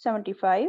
75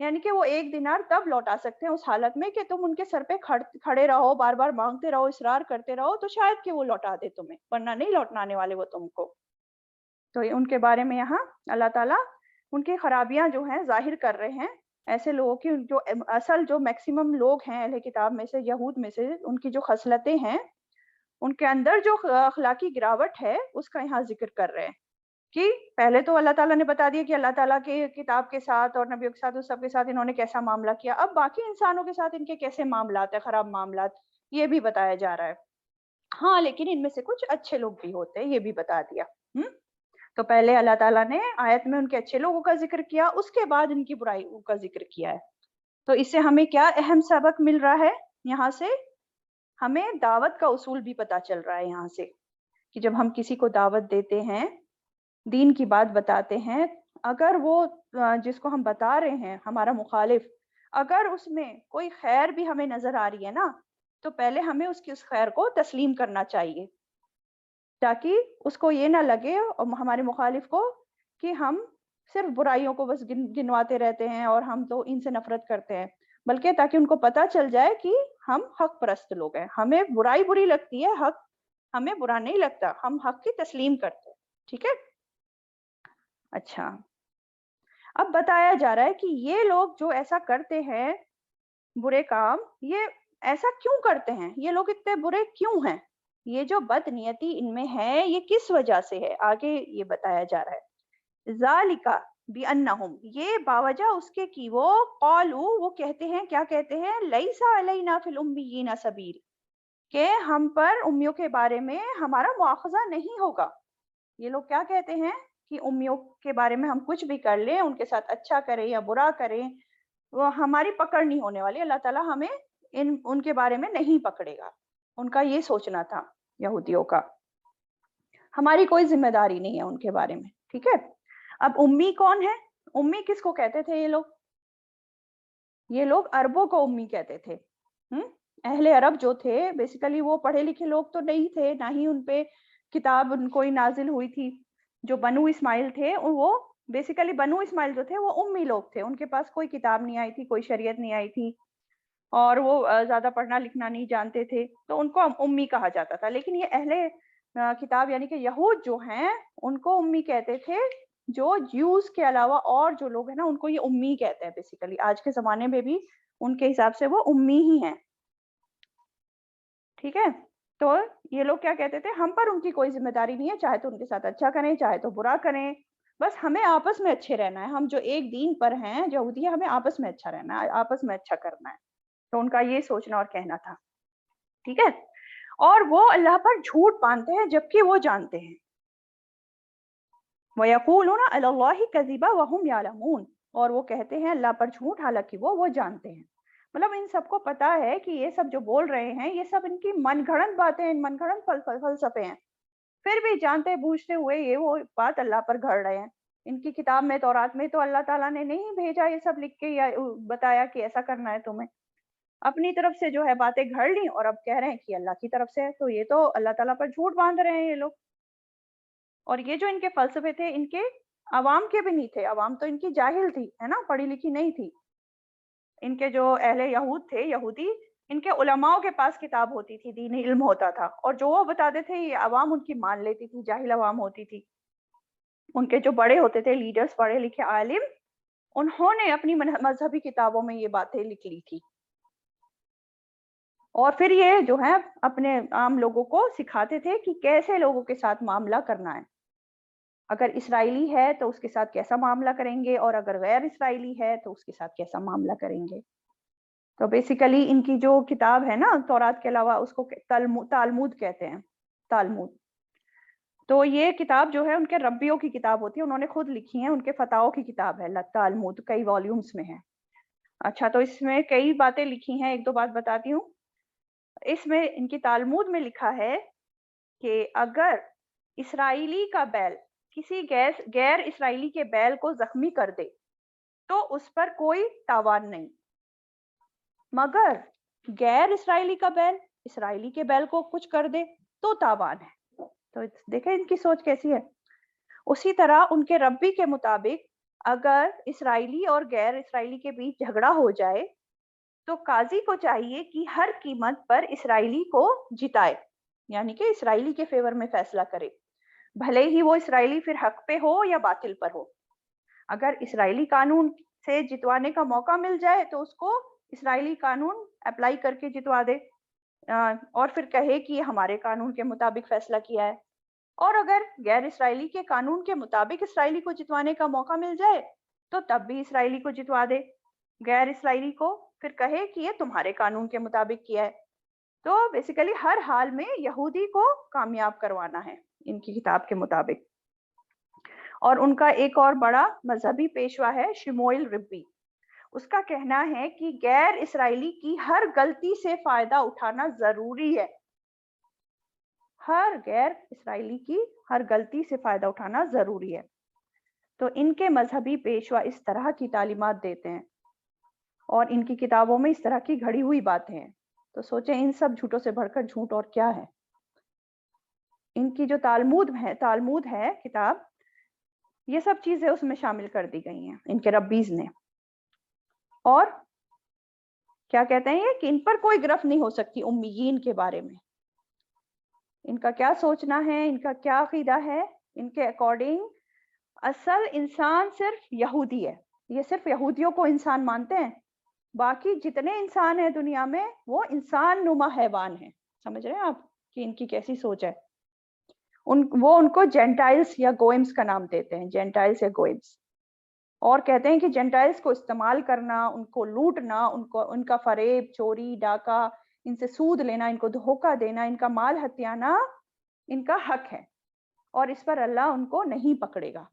یعنی کہ وہ 1 دینار تب لوٹا سکتے ہیں اس حالت میں کہ تم ان کے سر پہ کھڑے رہو، بار بار مانگتے رہو، اصرار کرتے رہو، تو شاید کہ وہ لوٹا دے تمہیں، ورنہ نہیں لوٹانے والے وہ تم کو۔ تو ان کے بارے میں یہاں اللہ تعالیٰ ان کی خرابیاں جو ہیں ظاہر کر رہے ہیں، ایسے لوگوں کی جو اصل جو میکسیمم لوگ ہیں اہل کتاب میں سے، یہود میں سے، ان کی جو خصلتیں ہیں، ان کے اندر جو اخلاقی گراوٹ ہے اس کا یہاں ذکر کر رہے ہیں کہ پہلے تو اللہ تعالیٰ نے بتا دیا کہ اللہ تعالیٰ کے کتاب کے ساتھ اور نبیوں کے ساتھ، اس سب کے ساتھ انہوں نے کیسا معاملہ کیا، اب باقی انسانوں کے ساتھ ان کے کیسے معاملات ہیں، خراب معاملات، یہ بھی بتایا جا رہا ہے۔ ہاں لیکن ان میں سے کچھ اچھے لوگ بھی ہوتے ہیں، یہ بھی بتا دیا۔ تو پہلے اللہ تعالیٰ نے آیت میں ان کے اچھے لوگوں کا ذکر کیا، اس کے بعد ان کی برائیوں کا ذکر کیا ہے۔ تو اس سے ہمیں کیا اہم سبق مل رہا ہے؟ یہاں سے ہمیں دعوت کا اصول بھی پتا چل رہا ہے یہاں سے، کہ جب ہم کسی کو دعوت دیتے ہیں، دین کی بات بتاتے ہیں، اگر وہ جس کو ہم بتا رہے ہیں ہمارا مخالف، اگر اس میں کوئی خیر بھی ہمیں نظر آ رہی ہے نا، تو پہلے ہمیں اس کی اس خیر کو تسلیم کرنا چاہیے، تاکہ اس کو یہ نہ لگے اور ہمارے مخالف کو کہ ہم صرف برائیوں کو بس گنواتے رہتے ہیں اور ہم تو ان سے نفرت کرتے ہیں، بلکہ تاکہ ان کو پتہ چل جائے کہ ہم حق پرست لوگ ہیں، ہمیں برائی بری لگتی ہے، حق ہمیں برا نہیں لگتا، ہم حق کی تسلیم کرتے ہیں۔ ٹھیک ہے؟ اچھا، اب بتایا جا رہا ہے کہ یہ لوگ جو ایسا کرتے ہیں برے کام، یہ ایسا کیوں کرتے ہیں، یہ لوگ اتنے برے کیوں ہیں، یہ جو بد نیتی ان میں ہے یہ کس وجہ سے ہے، آگے یہ بتایا جا رہا ہے۔ ذالکا بِأَنَّهُمْ، یہ باوجہ اس کے کی وہ قالوا، وہ کہتے ہیں، کیا کہتے ہیں، لیسا علینا فی الأمیین سبیل، کہ ہم پر امیوں کے بارے میں ہمارا مواخذہ نہیں ہوگا۔ یہ لوگ کیا کہتے ہیں کہ امیوں کے بارے میں ہم کچھ بھی کر لیں، ان کے ساتھ اچھا کریں یا برا کریں، وہ ہماری پکڑ نہیں ہونے والی، اللہ تعالیٰ ہمیں ان کے بارے میں نہیں پکڑے گا۔ ان کا یہ سوچنا تھا یہودیوں کا، ہماری کوئی ذمہ داری نہیں ہے ان کے بارے میں۔ ٹھیک ہے؟ اب امی کون ہے؟ امی کس کو کہتے تھے یہ لوگ عربوں کو امی کہتے تھے۔ اہل عرب جو تھے بیسیکلی وہ پڑھے لکھے لوگ تو نہیں تھے، نہ ہی ان پہ کتاب کوئی نازل ہوئی تھی۔ جو بنو اسماعیل تھے وہ بیسیکلی، بنو اسماعیل جو تھے وہ امی لوگ تھے، ان کے پاس کوئی کتاب نہیں آئی تھی، کوئی شریعت نہیں آئی تھی، اور وہ زیادہ پڑھنا لکھنا نہیں جانتے تھے، تو ان کو امی کہا جاتا تھا۔ لیکن یہ اہل کتاب یعنی کہ یہود جو ہیں، ان کو امی کہتے تھے۔ جو جیوز کے علاوہ اور جو لوگ ہیں نا، ان کو یہ امی کہتے ہیں بیسیکلی، آج کے زمانے میں بھی ان کے حساب سے وہ امی ہی ہیں۔ ٹھیک ہے؟ تو یہ لوگ کیا کہتے تھے، ہم پر ان کی کوئی ذمہ داری نہیں ہے، چاہے تو ان کے ساتھ اچھا کریں چاہے تو برا کریں، بس ہمیں آپس میں اچھے رہنا ہے، ہم جو ایک دین پر ہیں یہودی، ہمیں آپس میں اچھا رہنا ہے، آپس میں اچھا کرنا ہے۔ تو ان کا یہ سوچنا اور کہنا تھا۔ ٹھیک ہے؟ اور وہ اللہ پر جھوٹ باندھتے ہیں جبکہ وہ جانتے ہیں۔ وَيَقُولُونَ عَلَى اللَّهِ كَذِبًا وَهُمْ يَعْلَمُونَ، اور وہ کہتے ہیں اللہ پر جھوٹ حالانکہ وہ جانتے ہیں۔ مطلب ان سب کو پتا ہے کہ یہ سب جو بول رہے ہیں یہ سب ان کی من گھڑت باتیں، من گھڑت فلسفے ہیں، پھر بھی جانتے بوجھتے ہوئے یہ وہ بات اللہ پر گھڑ رہے ہیں۔ ان کی کتاب میں، تورات میں تو اللہ تعالیٰ نے نہیں بھیجا یہ سب لکھ کے یا بتایا کہ ایسا کرنا ہے تمہیں، اپنی طرف سے جو ہے باتیں گھڑ لی اور اب کہہ رہے ہیں کہ اللہ کی طرف سے ہے، تو یہ تو اللہ تعالیٰ پر جھوٹ باندھ رہے ہیں یہ لوگ۔ اور یہ جو ان کے فلسفے تھے، ان کے عوام کے بھی نہیں تھے، عوام تو ان کی جاہل تھی، ہے نا، پڑھی لکھی نہیں تھی۔ ان کے جو اہل یہود تھے، یہودی، ان کے علماؤں کے پاس کتاب ہوتی تھی، دینی علم ہوتا تھا، اور جو وہ بتاتے تھے یہ عوام ان کی مان لیتی تھی، جاہل عوام ہوتی تھی۔ ان کے جو بڑے ہوتے تھے، لیڈرز، پڑھے لکھے عالم، انہوں نے اپنی مذہبی کتابوں میں یہ باتیں لکھ لی تھی، اور پھر یہ جو ہے اپنے عام لوگوں کو سکھاتے تھے کہ کیسے لوگوں کے ساتھ معاملہ کرنا ہے، اگر اسرائیلی ہے تو اس کے ساتھ کیسا معاملہ کریں گے، اور اگر غیر اسرائیلی ہے تو اس کے ساتھ کیسا معاملہ کریں گے۔ تو بیسیکلی ان کی جو کتاب ہے نا تورات کے علاوہ، اس کو تالمود کہتے ہیں، تالمود۔ تو یہ کتاب جو ہے ان کے ربیوں کی کتاب ہوتی ہے، انہوں نے خود لکھی ہے، ان کے فتاووں کی کتاب ہے تالمود، کئی والیومز میں ہے۔ اچھا، تو اس میں کئی باتیں لکھی ہیں، ایک دو بات بتاتی ہوں۔ اس میں ان کی تالمود میں لکھا ہے کہ اگر اسرائیلی کا بیل کسی غیر اسرائیلی کے بیل کو زخمی کر دے تو اس پر کوئی تاوان نہیں، مگر غیر اسرائیلی کا بیل اسرائیلی کے بیل کو کچھ کر دے تو تاوان ہے۔ تو دیکھیں ان کی سوچ کیسی ہے۔ اسی طرح ان کے ربی کے مطابق اگر اسرائیلی اور غیر اسرائیلی کے بیچ جھگڑا ہو جائے تو قاضی کو چاہیے کہ ہر قیمت پر اسرائیلی کو جتائے، یعنی کہ اسرائیلی کے فیور میں فیصلہ کرے، بھلے ہی وہ اسرائیلی پھر حق پہ ہو یا باطل پر ہو۔ اگر اسرائیلی قانون سے جتوانے کا موقع مل جائے تو اس کو اسرائیلی قانون اپلائی کر کے جتوا دے، اور پھر کہے کہ یہ ہمارے قانون کے مطابق فیصلہ کیا ہے۔ اور اگر غیر اسرائیلی کے قانون کے مطابق اسرائیلی کو جتوانے کا موقع مل جائے تو تب بھی اسرائیلی کو جتوا دے، غیر اسرائیلی کو پھر کہے کہ یہ تمہارے قانون کے مطابق کیا ہے۔ تو بیسیکلی ہر حال میں یہودی کو کامیاب کروانا ہے ان کی کتاب کے مطابق۔ اور ان کا ایک اور بڑا مذہبی پیشوا ہے شموئیل ربی، اس کا کہنا ہے کہ غیر اسرائیلی کی ہر غلطی سے فائدہ اٹھانا ضروری ہے، ہر غیر اسرائیلی کی ہر غلطی سے فائدہ اٹھانا ضروری ہے۔ تو ان کے مذہبی پیشوا اس طرح کی تعلیمات دیتے ہیں اور ان کی کتابوں میں اس طرح کی گھڑی ہوئی باتیں ہیں۔ تو سوچیں ان سب جھوٹوں سے بڑھ کر جھوٹ اور کیا ہے۔ ان کی جو تالمود ہے کتاب، یہ سب چیزیں اس میں شامل کر دی گئی ہیں ان کے ربیز نے۔ اور کیا کہتے ہیں کہ ان پر کوئی گرفت نہیں ہو سکتی امیین کے بارے میں، ان کا کیا سوچنا ہے، ان کا کیا عقیدہ ہے، ان کے اکارڈنگ اصل انسان صرف یہودی ہے، یہ صرف یہودیوں کو انسان مانتے ہیں، باقی جتنے انسان ہیں دنیا میں وہ انسان نما حیوان ہیں۔ سمجھ رہے ہیں آپ کہ ان کی کیسی سوچ ہے؟ وہ ان کو جینٹائلز یا گوئمز کا نام دیتے ہیں، جینٹائلز یا گوئمز، اور کہتے ہیں کہ جینٹائلز کو استعمال کرنا، ان کو لوٹنا، ان کا فریب، چوری، ڈاکہ، ان سے سود لینا، ان کو دھوکہ دینا، ان کا مال ہتھیانا ان کا حق ہے، اور اس پر اللہ ان کو نہیں پکڑے گا۔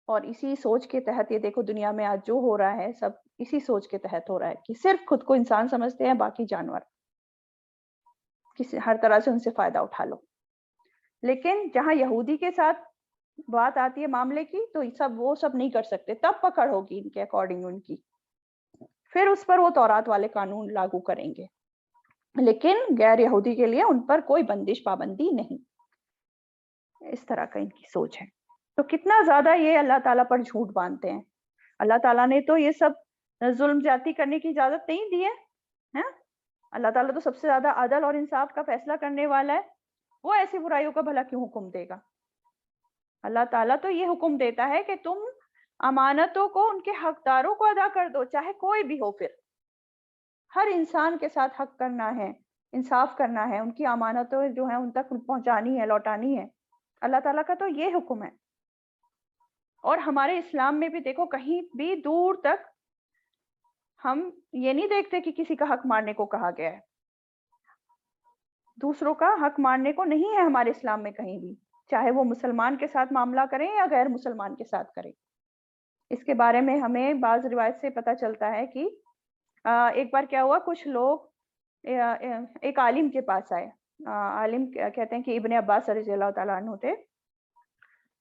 اور اسی سوچ کے تحت یہ دیکھو دنیا میں آج جو ہو رہا ہے سب اسی سوچ کے تحت ہو رہا ہے کہ صرف خود کو انسان سمجھتے ہیں، باقی جانور، کسی ہر طرح سے ان سے فائدہ اٹھا لو۔ لیکن جہاں یہودی کے ساتھ بات آتی ہے معاملے کی تو وہ سب نہیں کر سکتے، تب پکڑ ہوگی ان کے اکارڈنگ ان کی، پھر اس پر وہ تورات والے قانون لاگو کریں گے، لیکن غیر یہودی کے لیے ان پر کوئی بندش پابندی نہیں۔ اس طرح کا ان کی سوچ ہے۔ تو کتنا زیادہ یہ اللہ تعالیٰ پر جھوٹ باندھتے ہیں۔ اللہ تعالیٰ نے تو یہ سب ظلم زیادتی کرنے کی اجازت نہیں دی ہے، اللہ تعالیٰ تو سب سے زیادہ عدل اور انصاف کا فیصلہ کرنے والا ہے، وہ ایسی برائیوں کا بھلا کیوں حکم دے گا؟ اللہ تعالیٰ تو یہ حکم دیتا ہے کہ تم امانتوں کو ان کے حقداروں کو ادا کر دو، چاہے کوئی بھی ہو، پھر ہر انسان کے ساتھ حق کرنا ہے، انصاف کرنا ہے، ان کی امانتیں جو ہیں ان تک پہنچانی ہے، لوٹانی ہے۔ اللہ تعالیٰ کا تو یہ حکم ہے۔ اور ہمارے اسلام میں بھی دیکھو کہیں بھی دور تک ہم یہ نہیں دیکھتے کہ کسی کا حق مارنے کو کہا گیا ہے، دوسروں کا حق مارنے کو نہیں ہے ہمارے اسلام میں کہیں بھی، چاہے وہ مسلمان کے ساتھ معاملہ کریں یا غیر مسلمان کے ساتھ کریں۔ اس کے بارے میں ہمیں بعض روایت سے پتہ چلتا ہے کہ ایک بار کیا ہوا، کچھ لوگ ایک عالم کے پاس آئے، عالم کہتے ہیں کہ ابن عباس رضی اللہ تعالیٰ عنہ تھے،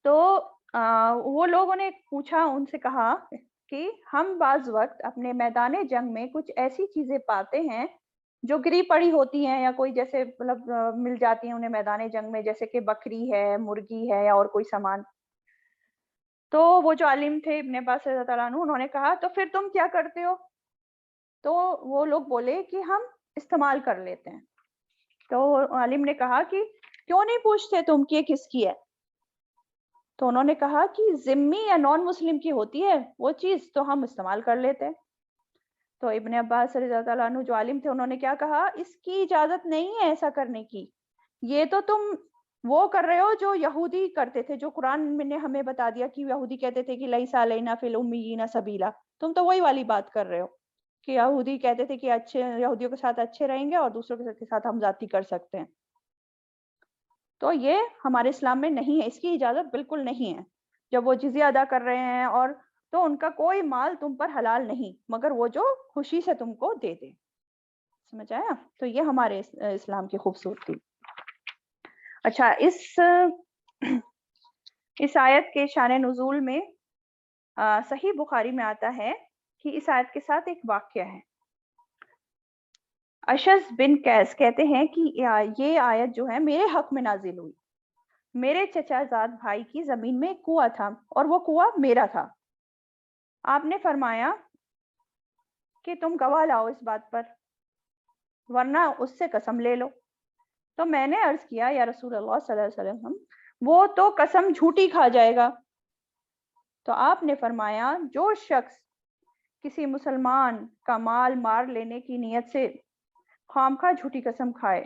تو وہ لوگوں نے پوچھا، ان سے کہا کہ ہم بعض وقت اپنے میدان جنگ میں کچھ ایسی چیزیں پاتے ہیں جو گری پڑی ہوتی ہیں یا کوئی جیسے مطلب مل جاتی ہیں انہیں میدان جنگ میں، جیسے کہ بکری ہے، مرغی ہے یا اور کوئی سامان۔ تو وہ جو عالم تھے ابن عباس رضی اللہ تعالیٰ عنہ، انہوں نے کہا تو پھر تم کیا کرتے ہو؟ تو وہ لوگ بولے کہ ہم استعمال کر لیتے ہیں۔ تو عالم نے کہا کہ کیوں نہیں پوچھتے تم کہ یہ کس کی ہے؟ تو انہوں نے کہا کہ ذمی یا نان مسلم کی ہوتی ہے وہ چیز تو ہم استعمال کر لیتے ہیں۔ تو ابن عباس رضی اللہ تعالیٰ عنہ جو عالم تھے انہوں نے کیا کہا، اس کی اجازت نہیں ہے ایسا کرنے کی، یہ تو تم وہ کر رہے ہو جو یہودی کرتے تھے، جو قرآن میں نے ہمیں بتا دیا کہ یہودی کہتے تھے کہ لیس علینا فی الامیین سبیلا، تم تو وہی والی بات کر رہے ہو کہ یہودی کہتے تھے کہ اچھے یہودیوں کے ساتھ اچھے رہیں گے اور دوسروں کے ساتھ ہم زیادتی کر سکتے ہیں۔ تو یہ ہمارے اسلام میں نہیں ہے، اس کی اجازت بالکل نہیں ہے۔ جب وہ جزیہ ادا کر رہے ہیں اور تو ان کا کوئی مال تم پر حلال نہیں مگر وہ جو خوشی سے تم کو دے دے۔ سمجھ آیا؟ تو یہ ہمارے اسلام کی خوبصورتی۔ اچھا، اس آیت کے شان نزول میں صحیح بخاری میں آتا ہے کہ اس آیت کے ساتھ ایک واقعہ ہے۔ اشعث بن قیس کہتے ہیں کہ یہ آیت جو ہے میرے حق میں نازل ہوئی، میرے چچا زاد بھائی کی زمین میں ایک کنواں تھا اور وہ کنواں میرا تھا. آپ نے فرمایا کہ تم گواہ لاؤ اس بات پر ورنہ اس سے قسم لے لو. تو میں نے عرض کیا یا رسول اللہ صلی اللہ علیہ وسلم وہ تو قسم جھوٹی کھا جائے گا. تو آپ نے فرمایا جو شخص کسی مسلمان کا مال مار لینے کی نیت سے خامخواہ جھوٹی قسم کھائے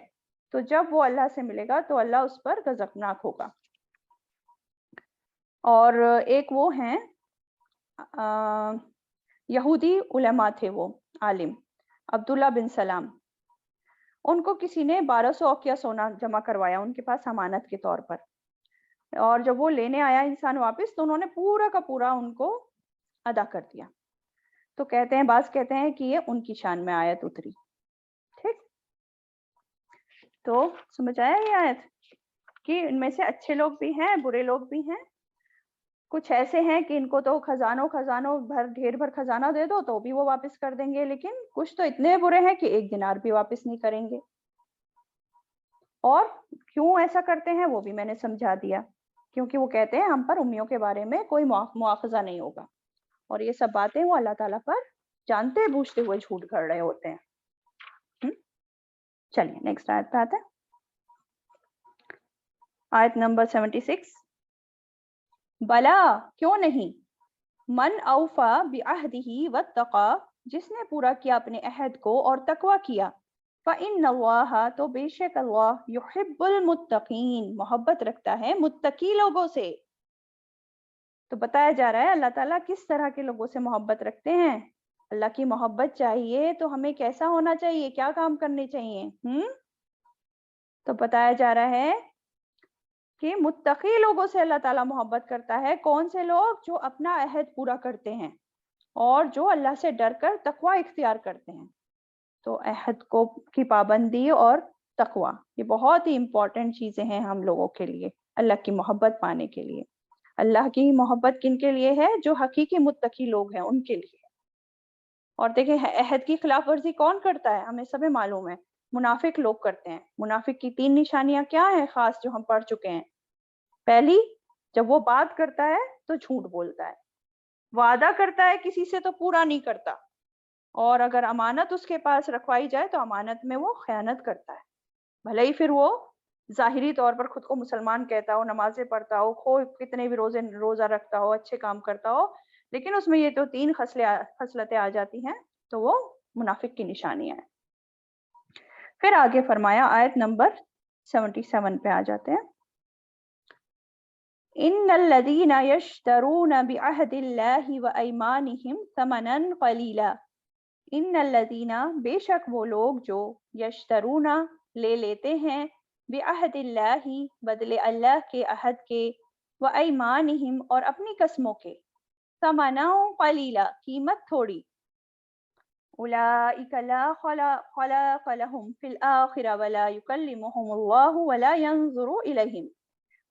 تو جب وہ اللہ سے ملے گا تو اللہ اس پر غضبناک ہوگا. اور ایک وہ ہیں یہودی علماء تھے، وہ عالم عبداللہ بن سلام. ان کو کسی نے 1200 اوقیہ سونا جمع کروایا ان کے پاس امانت کے طور پر، اور جب وہ لینے آیا انسان واپس تو انہوں نے پورا کا پورا ان کو ادا کر دیا. تو کہتے ہیں، بعض کہتے ہیں کہ یہ ان کی شان میں آیت اتری. ٹھیک، تو سمجھ آیا یہ آیت کہ ان میں سے اچھے لوگ بھی ہیں، برے لوگ بھی ہیں. کچھ ایسے ہیں کہ ان کو تو خزانوں بھر ڈھیر بھر خزانہ دے دو تو بھی وہ واپس کر دیں گے، لیکن کچھ تو اتنے برے ہیں کہ ایک دینار بھی واپس نہیں کریں گے. اور کیوں ایسا کرتے ہیں وہ بھی میں نے سمجھا دیا، کیونکہ وہ کہتے ہیں ہم پر امیوں کے بارے میں کوئی مواخذہ نہیں ہوگا، اور یہ سب باتیں وہ اللہ تعالیٰ پر جانتے بوجھتے ہوئے جھوٹ گھڑ رہے ہوتے ہیں. چلیے نیکسٹ آیت پہ آتے ہیں. آیت نمبر 76. بلا کیوں نہیں، من اوفا بعہدہ واتقا جس نے پورا کیا اپنے عہد کو اور تقوی کیا، فإن اللہ تو بے شک اللہ یحب المتقین محبت رکھتا ہے متقی لوگوں سے. تو بتایا جا رہا ہے اللہ تعالیٰ کس طرح کے لوگوں سے محبت رکھتے ہیں. اللہ کی محبت چاہیے تو ہمیں کیسا ہونا چاہیے، کیا کام کرنے چاہیے؟ تو بتایا جا رہا ہے کہ متقی لوگوں سے اللہ تعالیٰ محبت کرتا ہے. کون سے لوگ؟ جو اپنا عہد پورا کرتے ہیں اور جو اللہ سے ڈر کر تقوی اختیار کرتے ہیں. تو عہد کو کی پابندی اور تقوی یہ بہت ہی امپورٹنٹ چیزیں ہیں ہم لوگوں کے لیے اللہ کی محبت پانے کے لیے. اللہ کی محبت کن کے لیے ہے؟ جو حقیقی متقی لوگ ہیں ان کے لیے. اور دیکھیں عہد کی خلاف ورزی کون کرتا ہے؟ ہمیں سبھی معلوم ہے، منافق لوگ کرتے ہیں. منافق کی 3 نشانیاں کیا ہیں خاص جو ہم پڑھ چکے ہیں؟ پہلی، جب وہ بات کرتا ہے تو جھوٹ بولتا ہے، وعدہ کرتا ہے کسی سے تو پورا نہیں کرتا، اور اگر امانت اس کے پاس رکھوائی جائے تو امانت میں وہ خیانت کرتا ہے. بھلے ہی پھر وہ ظاہری طور پر خود کو مسلمان کہتا ہو، نمازیں پڑھتا ہو، کتنے بھی روزہ رکھتا ہو، اچھے کام کرتا ہو، لیکن اس میں یہ تو 3 خصلتیں آ جاتی ہیں تو وہ منافق کی نشانیاں ہیں. پھر آگے فرمایا آیت نمبر 77 پہ آ جاتے ہیں. ان الذین یشترون بعہد اللہ وایمانہم ثمنا قلیلا. ان الذین بے شک وہ لوگ جو یشترون لے لیتے ہیں بعہد اللہ بدلے اللہ کے عہد کے، وایمانہم اور اپنی قسموں کے، ثمنا قلیلا قیمت تھوڑی، اولئک لا خلاق لهم فی الآخرہ ولا یکلمہم اللہ ولا ینظر الیہم.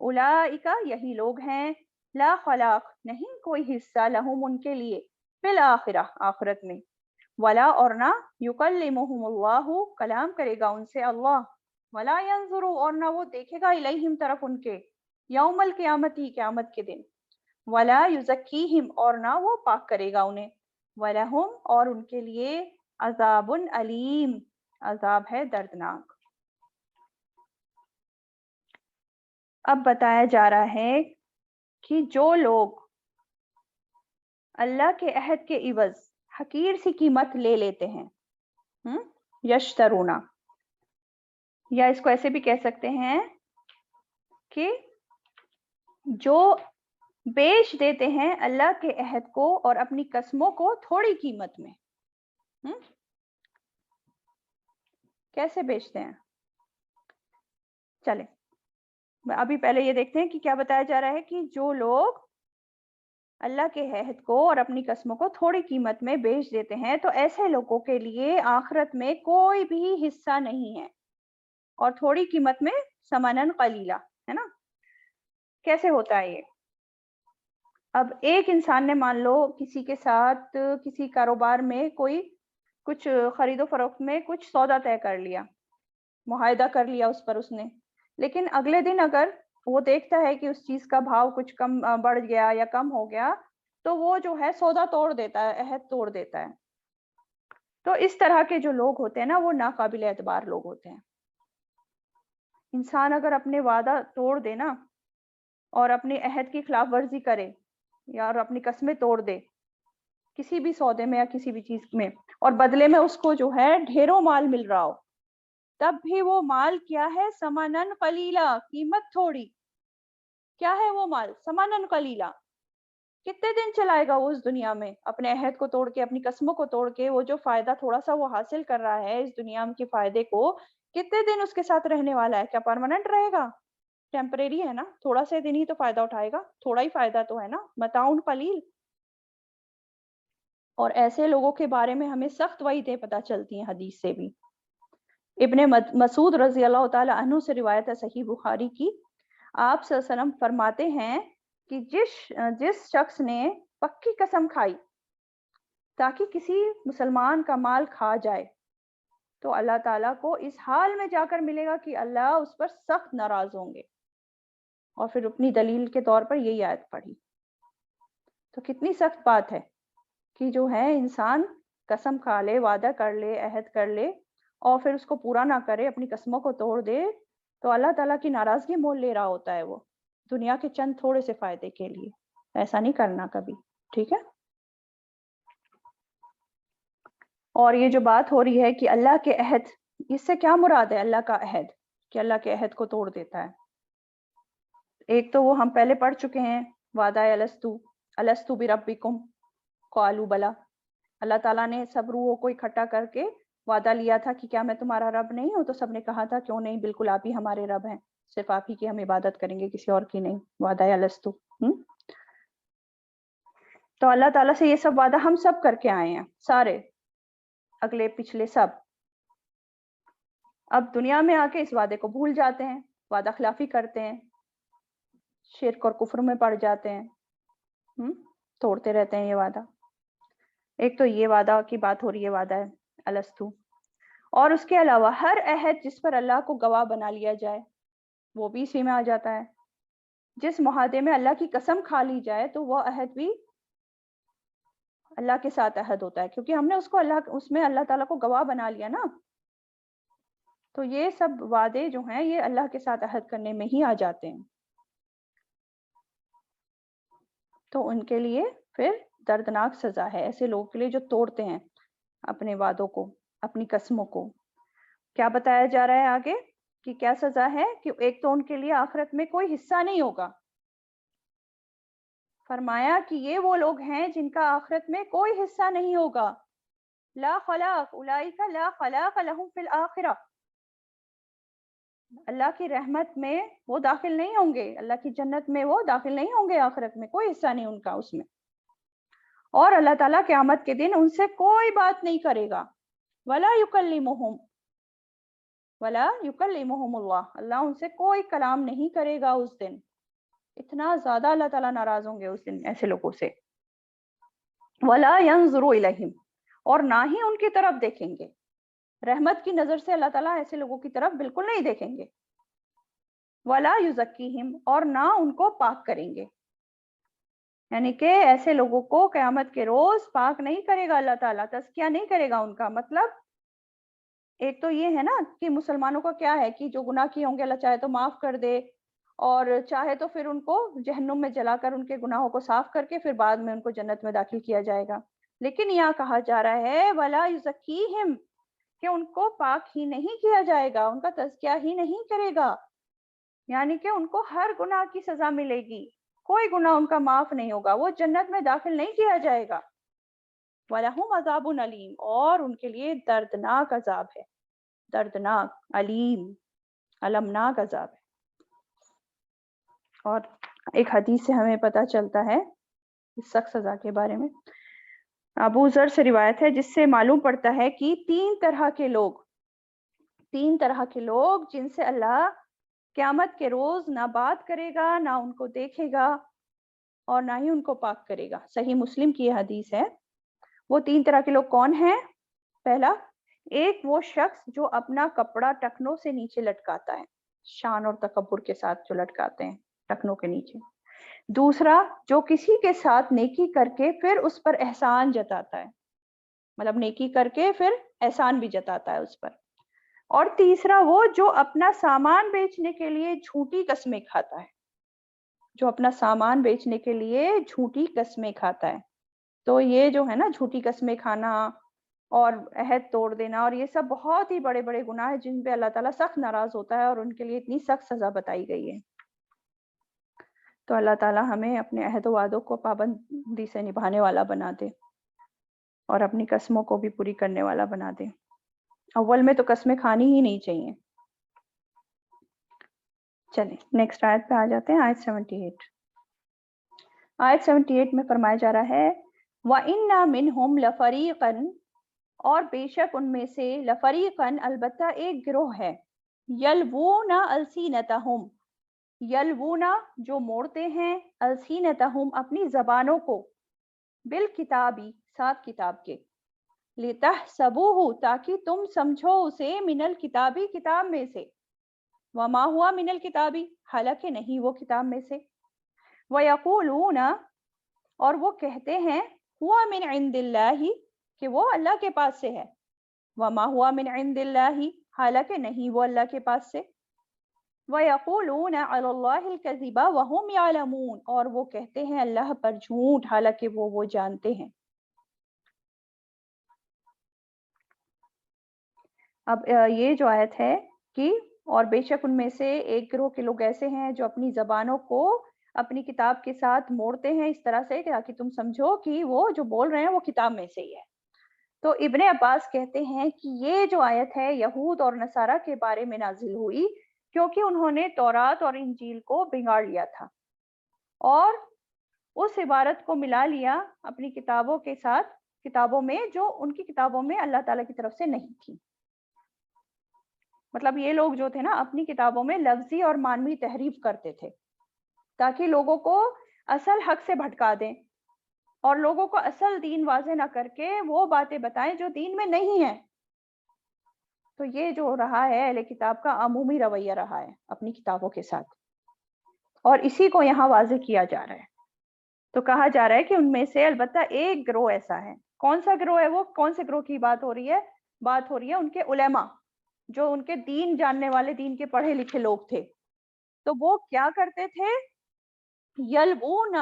اولئک یہی لوگ ہیں، لا خلاق نہیں کوئی حصہ، لہم ان کے لیے، فی الآخرہ آخرت میں، ولا اور نہ، یکلمہم اللہ کلام کرے گا ان سے اللہ، ولا ینظر اور نہ وہ دیکھے گا الیہم طرف ان کے، یوم القیامت ہی قیامت کے دن، ولا یزکیہم اور نہ وہ پاک کرے گا انہیں، ولہم اور ان کے لیے عذاب علیم عذاب ہے دردناک. اب بتایا جا رہا ہے کہ جو لوگ اللہ کے عہد کے عوض حقیر سی قیمت لے لیتے ہیں، یشترونا، یا اس کو ایسے بھی کہہ سکتے ہیں کہ جو بیچ دیتے ہیں اللہ کے عہد کو اور اپنی قسموں کو تھوڑی قیمت میں. کیسے بیچتے ہیں؟ چلیں ابھی پہلے یہ دیکھتے ہیں کہ کیا بتایا جا رہا ہے کہ جو لوگ اللہ کے عہد کو اور اپنی قسموں کو تھوڑی قیمت میں بیچ دیتے ہیں تو ایسے لوگوں کے لیے آخرت میں کوئی بھی حصہ نہیں ہے، اور تھوڑی قیمت میں ثمنن قلیلا ہے نا. کیسے ہوتا ہے یہ؟ اب ایک انسان نے مان لو کسی کے ساتھ کسی کاروبار میں کوئی کچھ خرید و فروخت میں کچھ سودا طے کر لیا، معاہدہ کر لیا اس پر اس نے، لیکن اگلے دن اگر وہ دیکھتا ہے کہ اس چیز کا بھاؤ کچھ کم بڑھ گیا یا کم ہو گیا تو وہ جو ہے سودا توڑ دیتا ہے، عہد توڑ دیتا ہے. تو اس طرح کے جو لوگ ہوتے ہیں نا وہ ناقابل اعتبار لوگ ہوتے ہیں. انسان اگر اپنے وعدہ توڑ دے نا اور اپنے عہد کی خلاف ورزی کرے یا اور اپنی قسمیں توڑ دے کسی بھی سودے میں یا کسی بھی چیز میں، اور بدلے میں اس کو جو ہے ڈھیروں مال مل رہا ہو، تب بھی وہ مال کیا ہے؟ سمنن قلیلا، قیمت تھوڑی. کیا ہے وہ مال؟ سمنن قلیلا. کتنے دن چلائے گا وہ اس دنیا میں اپنے عہد کو توڑ کے، اپنی قسموں کو توڑ کے؟ وہ جو فائدہ تھوڑا سا وہ حاصل کر رہا ہے اس دنیا کے فائدے کو، کتنے دن اس کے ساتھ رہنے والا ہے؟ کیا پرماننٹ رہے گا؟ ٹیمپریری ہے نا، تھوڑا سے دن ہی تو فائدہ اٹھائے گا، تھوڑا ہی فائدہ تو ہے نا، متاعن قلیل. اور ایسے لوگوں کے بارے میں ہمیں سخت وعیدیں پتہ چلتی ہیں حدیث سے بھی. ابن مسعود رضی اللہ تعالی عنہ سے روایت ہے صحیح بخاری کی، آپ صلی اللہ علیہ وسلم فرماتے ہیں کہ جس شخص نے پکی قسم کھائی تاکہ کسی مسلمان کا مال کھا جائے تو اللہ تعالیٰ کو اس حال میں جا کر ملے گا کہ اللہ اس پر سخت ناراض ہوں گے. اور پھر اپنی دلیل کے طور پر یہی آیت پڑھی. تو کتنی سخت بات ہے کہ جو ہے انسان قسم کھا لے، وعدہ کر لے، عہد کر لے اور پھر اس کو پورا نہ کرے، اپنی قسموں کو توڑ دے، تو اللہ تعالیٰ کی ناراضگی مول لے رہا ہوتا ہے وہ دنیا کے چند تھوڑے سے فائدے کے لیے. ایسا نہیں کرنا کبھی، ٹھیک ہے؟ اور یہ جو بات ہو رہی ہے کہ اللہ کے عہد، اس سے کیا مراد ہے؟ اللہ کا عہد کہ اللہ کے عہد کو توڑ دیتا ہے. ایک تو وہ ہم پہلے پڑھ چکے ہیں، وعدہ الستو بربکم قالوا بلا. اللہ تعالیٰ نے سب روحوں کو اکٹھا کر کے وعدہ لیا تھا کہ کیا میں تمہارا رب نہیں ہوں؟ تو سب نے کہا تھا کیوں نہیں، بالکل آپ ہی ہمارے رب ہیں، صرف آپ ہی کی ہم عبادت کریں گے، کسی اور کی نہیں. وعدہ الستو. تو اللہ تعالیٰ سے یہ سب وعدہ ہم سب کر کے آئے ہیں، سارے اگلے پچھلے سب. اب دنیا میں آ کے اس وعدے کو بھول جاتے ہیں، وعدہ خلافی کرتے ہیں، شرک اور کفر میں پڑ جاتے ہیں، توڑتے رہتے ہیں یہ وعدہ. ایک تو یہ وعدہ کی بات ہو رہی ہے، وعدہ ہے الستو. اور اس کے علاوہ ہر عہد جس پر اللہ کو گواہ بنا لیا جائے وہ بھی اسی میں آ جاتا ہے. جس معاہدے میں اللہ کی قسم کھا لی جائے تو وہ عہد بھی اللہ کے ساتھ عہد ہوتا ہے، کیونکہ ہم نے اس میں اللہ تعالیٰ کو گواہ بنا لیا نا. تو یہ سب وعدے جو ہیں یہ اللہ کے ساتھ عہد کرنے میں ہی آ جاتے ہیں. تو ان کے لیے پھر دردناک سزا ہے، ایسے لوگوں کے لیے جو توڑتے ہیں اپنے وعدوں کو، اپنی قسموں کو. کیا بتایا جا رہا ہے آگے کہ کیا سزا ہے؟ کہ ایک تو ان کے لیے آخرت میں کوئی حصہ نہیں ہوگا. فرمایا کہ یہ وہ لوگ ہیں جن کا آخرت میں کوئی حصہ نہیں ہوگا. لا خلاق اولئک لا خلاق لهم فی الآخرہ. اللہ کی رحمت میں وہ داخل نہیں ہوں گے، اللہ کی جنت میں وہ داخل نہیں ہوں گے، آخرت میں کوئی حصہ نہیں ان کا اس میں. اور اللہ تعالیٰ قیامت کے دن ان سے کوئی بات نہیں کرے گا. ولا یکلمہم اللہ، اللہ ان سے کوئی کلام نہیں کرے گا اس دن. اتنا زیادہ اللہ تعالیٰ ناراض ہوں گے اس دن ایسے لوگوں سے. ولا ینظر الیہم، اور نہ ہی ان کی طرف دیکھیں گے. رحمت کی نظر سے اللہ تعالیٰ ایسے لوگوں کی طرف بالکل نہیں دیکھیں گے. ولا یزکیہم، اور نہ ان کو پاک کریں گے. یعنی کہ ایسے لوگوں کو قیامت کے روز پاک نہیں کرے گا اللہ تعالیٰ، تزکیہ نہیں کرے گا ان کا. مطلب ایک تو یہ ہے نا کہ مسلمانوں کا کیا ہے کہ جو گناہ کیے ہوں گے اللہ چاہے تو معاف کر دے، اور چاہے تو پھر ان کو جہنم میں جلا کر ان کے گناہوں کو صاف کر کے پھر بعد میں ان کو جنت میں داخل کیا جائے گا. لیکن یہاں کہا جا رہا ہے ولا یزکیہم، کہ ان کو پاک ہی نہیں کیا جائے گا، ان کا تزکیہ ہی نہیں کرے گا. یعنی کہ ان کو ہر گناہ کی سزا ملے گی، کوئی گناہ ان کا معاف نہیں ہوگا، وہ جنت میں داخل نہیں کیا جائے گا. وَلَهُمْ عَذَابٌ عَلِيمٌ، اور ان کے لیے دردناک عذاب ہے، دردناک، علیم، المناک عذاب ہے. اور ایک حدیث سے ہمیں پتہ چلتا ہے اس سخت سزا کے بارے میں. ابو ذر سے روایت ہے جس سے معلوم پڑتا ہے کہ تین طرح کے لوگ جن سے اللہ قیامت کے روز نہ بات کرے گا، نہ ان کو دیکھے گا اور نہ ہی ان کو پاک کرے گا. صحیح مسلم کی یہ حدیث ہے. وہ تین طرح کے لوگ کون ہیں؟ پہلا، ایک وہ شخص جو اپنا کپڑا ٹخنوں سے نیچے لٹکاتا ہے. شان اور تکبر کے ساتھ جو لٹکاتے ہیں ٹخنوں کے نیچے. دوسرا جو کسی کے ساتھ نیکی کر کے پھر اس پر احسان جتاتا ہے, مطلب نیکی کر کے پھر احسان بھی جتاتا ہے اس پر. اور تیسرا وہ جو اپنا سامان بیچنے کے لیے جھوٹی قسمیں کھاتا ہے, جو اپنا سامان بیچنے کے لیے جھوٹی قسمیں کھاتا ہے. تو یہ جو ہے نا جھوٹی قسمیں کھانا اور عہد توڑ دینا اور یہ سب بہت ہی بڑے بڑے گناہ ہیں جن پہ اللہ تعالیٰ سخت ناراض ہوتا ہے اور ان کے لیے اتنی سخت سزا بتائی گئی ہے. تو اللہ تعالیٰ ہمیں اپنے عہد و وعدوں کو پابندی سے نبھانے والا بنا دے اور اپنی قسموں کو بھی پوری کرنے والا بنا دے. اول میں تو قسمیں کھانی ہی نہیں چاہیے. چلیں نیکسٹ آیت پہ آ جاتے ہیں, آیت 78. آیت 78 میں فرمایا جا رہا ہے وَإِنَّا مِنْهُمْ لَفَرِيقًا, اور بے شک ان میں سے لفریقاً البتہ ایک گروہ ہے, یلوون السینتہم, یلوون جو موڑتے ہیں, السینتہم اپنی زبانوں کو, بالکتابی ساتھ کتاب کے, لتحسبوہ تاکہ تم سمجھو اسے, من الکتابی کتاب میں سے, وما ہوا من الکتابی حالانکہ نہیں وہ کتاب میں سے, ویقولون اور وہ کہتے ہیں, ہوا من عند اللہ کہ وہ اللہ کے پاس سے ہے, وما ہوا من عند اللہ حالانکہ نہیں وہ اللہ کے پاس سے, وَيَقُولُونَ عَلَى اللَّهِ الْكَذِبَ وَهُمْ يَعْلَمُونَ اور وہ کہتے ہیں اللہ پر جھوٹ حالانکہ وہ جانتے ہیں. اب یہ جو آیت ہے کہ اور بے شک ان میں سے ایک گروہ کے لوگ ایسے ہیں جو اپنی زبانوں کو اپنی کتاب کے ساتھ موڑتے ہیں اس طرح سے تاکہ تم سمجھو کہ وہ جو بول رہے ہیں وہ کتاب میں سے ہی ہے. تو ابن عباس کہتے ہیں کہ یہ جو آیت ہے یہود اور نصارہ کے بارے میں نازل ہوئی کیونکہ انہوں نے تورات اور انجیل کو بگاڑ لیا تھا اور اس عبارت کو ملا لیا اپنی کتابوں کے ساتھ, کتابوں میں جو ان کی کتابوں میں اللہ تعالیٰ کی طرف سے نہیں تھی. مطلب یہ لوگ جو تھے نا اپنی کتابوں میں لفظی اور معنوی تحریف کرتے تھے تاکہ لوگوں کو اصل حق سے بھٹکا دیں اور لوگوں کو اصل دین واضح نہ کر کے وہ باتیں بتائیں جو دین میں نہیں ہیں. تو یہ جو رہا ہے اہل کتاب کا عمومی رویہ رہا ہے اپنی کتابوں کے ساتھ, اور اسی کو یہاں واضح کیا جا رہا ہے. تو کہا جا رہا ہے کہ ان میں سے البتہ ایک گروہ ایسا ہے. کون سا گروہ ہے وہ, کون سے گروہ کی بات ہو رہی ہے؟ بات ہو رہی ہے ان کے علماء جو ان کے دین جاننے والے, دین کے پڑھے لکھے لوگ تھے. تو وہ کیا کرتے تھے, یلوون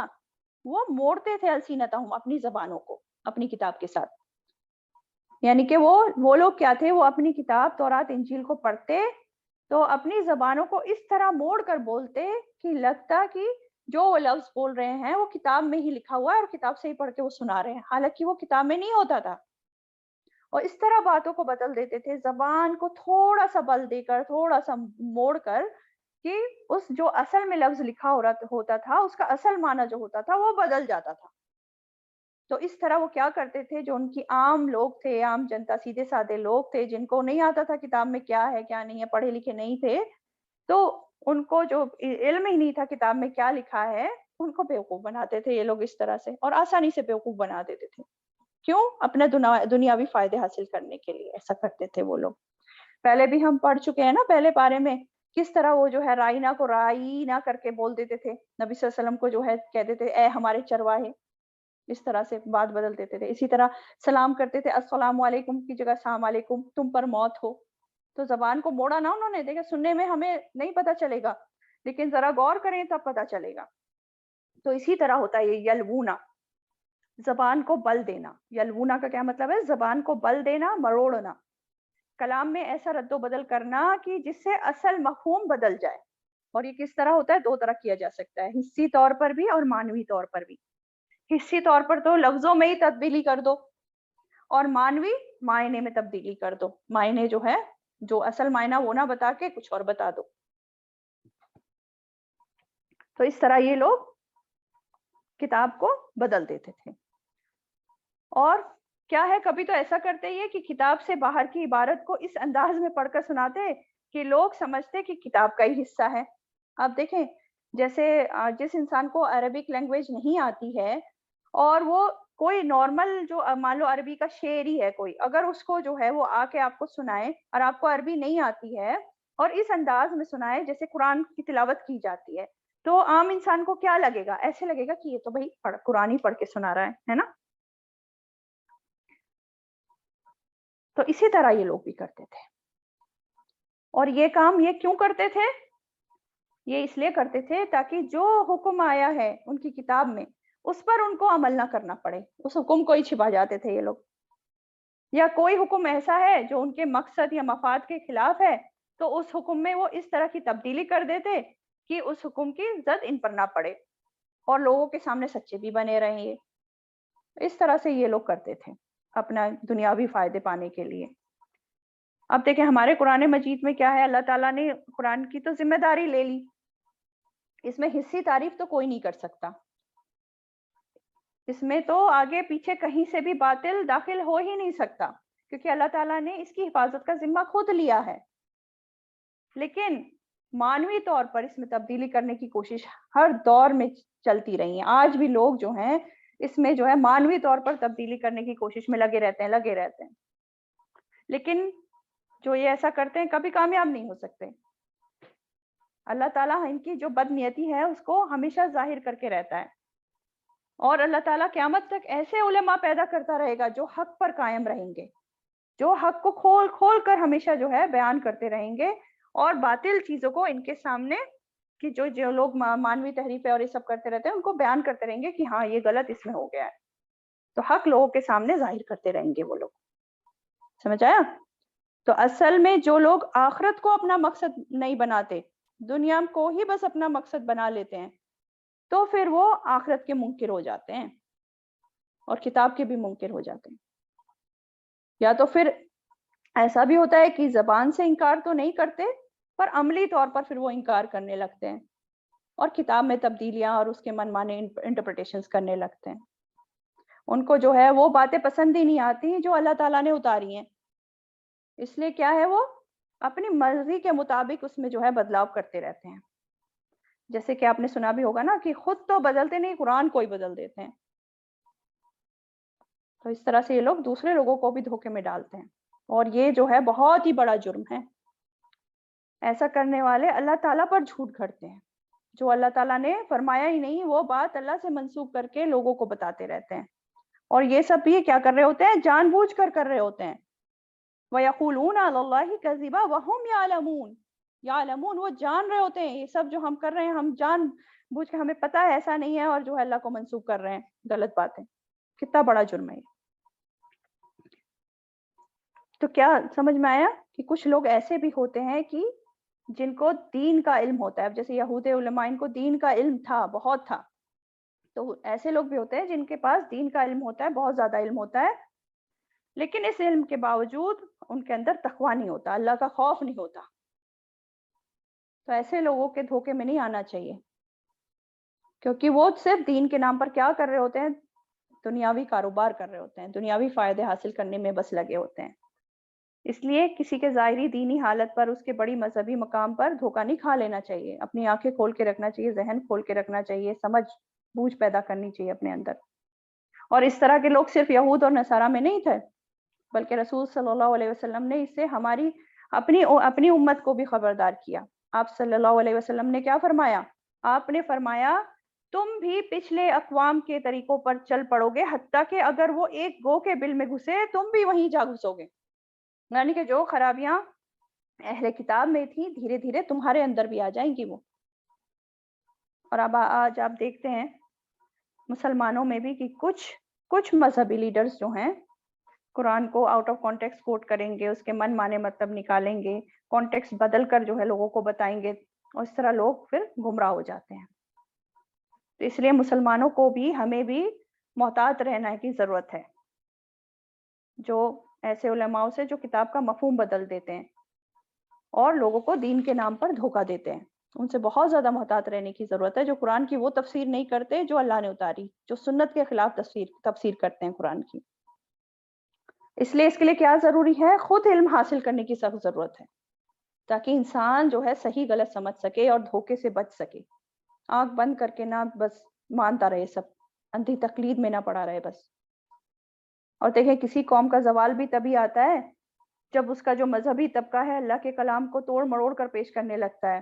وہ موڑتے تھے السینتہم اپنی زبانوں کو اپنی کتاب کے ساتھ. یعنی کہ وہ لوگ کیا تھے, وہ اپنی کتاب تورات انجیل کو پڑھتے تو اپنی زبانوں کو اس طرح موڑ کر بولتے کہ لگتا کہ جو وہ لفظ بول رہے ہیں وہ کتاب میں ہی لکھا ہوا ہے اور کتاب سے ہی پڑھ کے وہ سنا رہے ہیں, حالانکہ وہ کتاب میں نہیں ہوتا تھا. اور اس طرح باتوں کو بدل دیتے تھے, زبان کو تھوڑا سا بل دے کر, تھوڑا سا موڑ کر, کہ اس جو اصل میں لفظ لکھا ہوتا تھا اس کا اصل معنی جو ہوتا تھا وہ بدل جاتا تھا. تو اس طرح وہ کیا کرتے تھے, جو ان کی عام لوگ تھے, عام جنتا, سیدھے سادے لوگ تھے جن کو نہیں آتا تھا کتاب میں کیا ہے کیا نہیں ہے, پڑھے لکھے نہیں تھے, تو ان کو جو علم ہی نہیں تھا کتاب میں کیا لکھا ہے, ان کو بیوقوف بناتے تھے یہ لوگ اس طرح سے, اور آسانی سے بیوقوف بنا دیتے تھے. کیوں؟ اپنے دنیاوی فائدے حاصل کرنے کے لیے ایسا کرتے تھے وہ لوگ. پہلے بھی ہم پڑھ چکے ہیں نا پہلے پارے میں, کس طرح وہ جو ہے رائنا کو رائی نہ کر کے بول دیتے تھے, نبی صلی اللہ علیہ وسلم کو جو ہے کہتے تھے اے ہمارے چرواہے, اس طرح سے بات بدل دیتے تھے. اسی طرح سلام کرتے تھے, السلام علیکم کی جگہ السلام علیکم, تم پر موت ہو. تو زبان کو موڑا نا انہوں نے, دیکھا سننے میں ہمیں نہیں پتا چلے گا لیکن ذرا غور کریں تب پتا چلے گا. تو اسی طرح ہوتا ہے یہ یلونا, زبان کو بل دینا. یلونا کا کیا مطلب ہے؟ زبان کو بل دینا, مروڑنا, کلام میں ایسا رد و بدل کرنا کہ جس سے اصل مفہوم بدل جائے. اور یہ کس طرح ہوتا ہے؟ دو طرح کیا جا سکتا ہے, حصی طور پر بھی اور معنوی طور پر بھی. حصی طور پر تو لفظوں میں ہی تبدیلی کر دو, اور معنوی معنی میں تبدیلی کر دو, معنی جو ہے جو اصل معنی وہ نہ بتا کے کچھ اور بتا دو. تو اس طرح یہ لوگ کتاب کو بدل دیتے تھے. اور کیا ہے, کبھی تو ایسا کرتے یہ کہ کتاب سے باہر کی عبارت کو اس انداز میں پڑھ کر سناتے کہ لوگ سمجھتے کہ کتاب کا ہی حصہ ہے. آپ دیکھیں جیسے جس انسان کو عربک لینگویج نہیں آتی ہے اور وہ کوئی نارمل جو مان لو عربی کا شعر ہی ہے کوئی, اگر اس کو جو ہے وہ آ کے آپ کو سنائے اور آپ کو عربی نہیں آتی ہے اور اس انداز میں سنائے جیسے قرآن کی تلاوت کی جاتی ہے، تو عام انسان کو کیا لگے گا؟ ایسے لگے گا کہ یہ تو بھائی قرآن ہی پڑھ کے سنا رہا ہے نا؟ تو اسی طرح یہ لوگ بھی کرتے تھے. اور یہ کام یہ کیوں کرتے تھے؟ یہ اس لیے کرتے تھے تاکہ جو حکم آیا ہے ان کی کتاب میں اس پر ان کو عمل نہ کرنا پڑے، اس حکم کو ہی چھپا جاتے تھے یہ لوگ. یا کوئی حکم ایسا ہے جو ان کے مقصد یا مفاد کے خلاف ہے تو اس حکم میں وہ اس طرح کی تبدیلی کر دیتے کہ اس حکم کی زد ان پر نہ پڑے اور لوگوں کے سامنے سچے بھی بنے رہیں. اس طرح سے یہ لوگ کرتے تھے اپنا دنیاوی فائدے پانے کے لیے. اب دیکھیں ہمارے قرآن مجید میں کیا ہے، اللہ تعالیٰ نے قرآن کی تو ذمہ داری لے لی، اس میں حصی تعریف تو کوئی نہیں کر سکتا، اس میں تو آگے پیچھے کہیں سے بھی باطل داخل ہو ہی نہیں سکتا، کیونکہ اللہ تعالیٰ نے اس کی حفاظت کا ذمہ خود لیا ہے. لیکن مانوی طور پر اس میں تبدیلی کرنے کی کوشش ہر دور میں چلتی رہی ہے. آج بھی لوگ جو ہیں اس میں جو ہے مانوی طور پر تبدیلی کرنے کی کوشش میں لگے رہتے ہیں، لیکن جو یہ ایسا کرتے ہیں کبھی کامیاب نہیں ہو سکتے. اللہ تعالیٰ ان کی جو بد نیتی ہے اس کو ہمیشہ ظاہر کر کے رہتا ہے، اور اللہ تعالیٰ قیامت تک ایسے علماء پیدا کرتا رہے گا جو حق پر قائم رہیں گے، جو حق کو کھول کھول کر ہمیشہ جو ہے بیان کرتے رہیں گے، اور باطل چیزوں کو ان کے سامنے کہ جو لوگ مانوی تحریفیں اور یہ سب کرتے رہتے ہیں ان کو بیان کرتے رہیں گے کہ ہاں یہ غلط اس میں ہو گیا ہے، تو حق لوگوں کے سامنے ظاہر کرتے رہیں گے وہ لوگ. سمجھ آیا؟ تو اصل میں جو لوگ آخرت کو اپنا مقصد نہیں بناتے، دنیا کو ہی بس اپنا مقصد بنا لیتے ہیں، تو پھر وہ آخرت کے منکر ہو جاتے ہیں اور کتاب کے بھی منکر ہو جاتے ہیں. یا تو پھر ایسا بھی ہوتا ہے کہ زبان سے انکار تو نہیں کرتے پر عملی طور پر پھر وہ انکار کرنے لگتے ہیں اور کتاب میں تبدیلیاں اور اس کے من مانے انٹرپریٹیشنز کرنے لگتے ہیں. ان کو جو ہے وہ باتیں پسند ہی نہیں آتی جو اللہ تعالیٰ نے اتاری ہیں، اس لیے کیا ہے وہ اپنی مرضی کے مطابق اس میں جو ہے بدلاؤ کرتے رہتے ہیں. جیسے کہ آپ نے سنا بھی ہوگا نا کہ خود تو بدلتے نہیں، قرآن کو ہی بدل دیتے ہیں. تو اس طرح سے یہ لوگ دوسرے لوگوں کو بھی دھوکے میں ڈالتے ہیں، اور یہ جو ہے بہت ہی بڑا جرم ہے. ایسا کرنے والے اللہ تعالیٰ پر جھوٹ گھڑتے ہیں، جو اللہ تعالیٰ نے فرمایا ہی نہیں وہ بات اللہ سے منسوب کر کے لوگوں کو بتاتے رہتے ہیں. اور یہ سب بھی کیا کر رہے ہوتے ہیں؟ جان بوجھ کر رہے ہوتے ہیں. وَيَقُولُونَ عَلَى اللَّهِ كَذِبًا وَهُمْ يَعْلَمُونَ، وہ جان رہے ہوتے ہیں یہ سب جو ہم کر رہے ہیں، ہم جان بوجھ کے ہمیں پتہ ہے ایسا نہیں ہے، اور جو ہے اللہ کو منسوب کر رہے ہیں غلط باتیں. کتنا بڑا جرم ہے. تو کیا سمجھ میں آیا کہ کچھ لوگ ایسے بھی ہوتے ہیں کہ جن کو دین کا علم ہوتا ہے، جیسے یہود علماء ان کو دین کا علم تھا، بہت تھا. تو ایسے لوگ بھی ہوتے ہیں جن کے پاس دین کا علم ہوتا ہے، بہت زیادہ علم ہوتا ہے، لیکن اس علم کے باوجود ان کے اندر تقویٰ نہیں ہوتا، اللہ کا خوف نہیں ہوتا. تو ایسے لوگوں کے دھوکے میں نہیں آنا چاہیے، کیونکہ وہ صرف دین کے نام پر کیا کر رہے ہوتے ہیں؟ دنیاوی کاروبار کر رہے ہوتے ہیں، دنیاوی فائدے حاصل کرنے میں بس لگے ہوتے ہیں. اس لیے کسی کے ظاہری دینی حالت پر، اس کے بڑی مذہبی مقام پر دھوکہ نہیں کھا لینا چاہیے. اپنی آنکھیں کھول کے رکھنا چاہیے، ذہن کھول کے رکھنا چاہیے، سمجھ بوجھ پیدا کرنی چاہیے اپنے اندر. اور اس طرح کے لوگ صرف یہود اور نصارہ میں نہیں تھے، بلکہ رسول صلی اللہ علیہ وسلم نے اس سے ہماری اپنی امت کو بھی خبردار کیا. آپ صلی اللہ علیہ وسلم نے کیا فرمایا؟ آپ نے فرمایا تم بھی پچھلے اقوام کے طریقوں پر چل پڑو گے، حتیٰ کہ اگر وہ ایک گو کے بل میں گھسے تم بھی وہیں جا گھسو گے. یعنی کہ جو خرابیاں اہل کتاب میں تھیں دھیرے دھیرے تمہارے اندر بھی آ جائیں گی وہ. اور اب آج آپ دیکھتے ہیں مسلمانوں میں بھی کہ کچھ مذہبی لیڈرز جو ہیں قرآن کو آؤٹ آف کانٹیکس کوٹ کریں گے، اس کے من مانے مطلب نکالیں گے، کانٹیکس بدل کر جو ہے لوگوں کو بتائیں گے، اور اس طرح لوگ پھر گمراہ ہو جاتے ہیں. تو اس لیے مسلمانوں کو بھی ہمیں بھی محتاط رہنا کی ضرورت ہے، جو ایسے علماء سے جو کتاب کا مفہوم بدل دیتے ہیں اور لوگوں کو دین کے نام پر دھوکہ دیتے ہیں، ان سے بہت زیادہ محتاط رہنے کی ضرورت ہے. جو قرآن کی وہ تفسیر نہیں کرتے جو اللہ نے اتاری، جو سنت کے خلاف تفسیر کرتے ہیں قرآن کی. اس لیے اس کے لیے کیا ضروری ہے؟ خود علم حاصل کرنے کی سخت ضرورت ہے، تاکہ انسان جو ہے صحیح غلط سمجھ سکے اور دھوکے سے بچ سکے. آنکھ بند کر کے نہ بس مانتا رہے، سب اندھی تقلید میں نہ پڑا رہے بس. اور دیکھیں کسی قوم کا زوال بھی تبھی آتا ہے جب اس کا جو مذہبی طبقہ ہے اللہ کے کلام کو توڑ مروڑ کر پیش کرنے لگتا ہے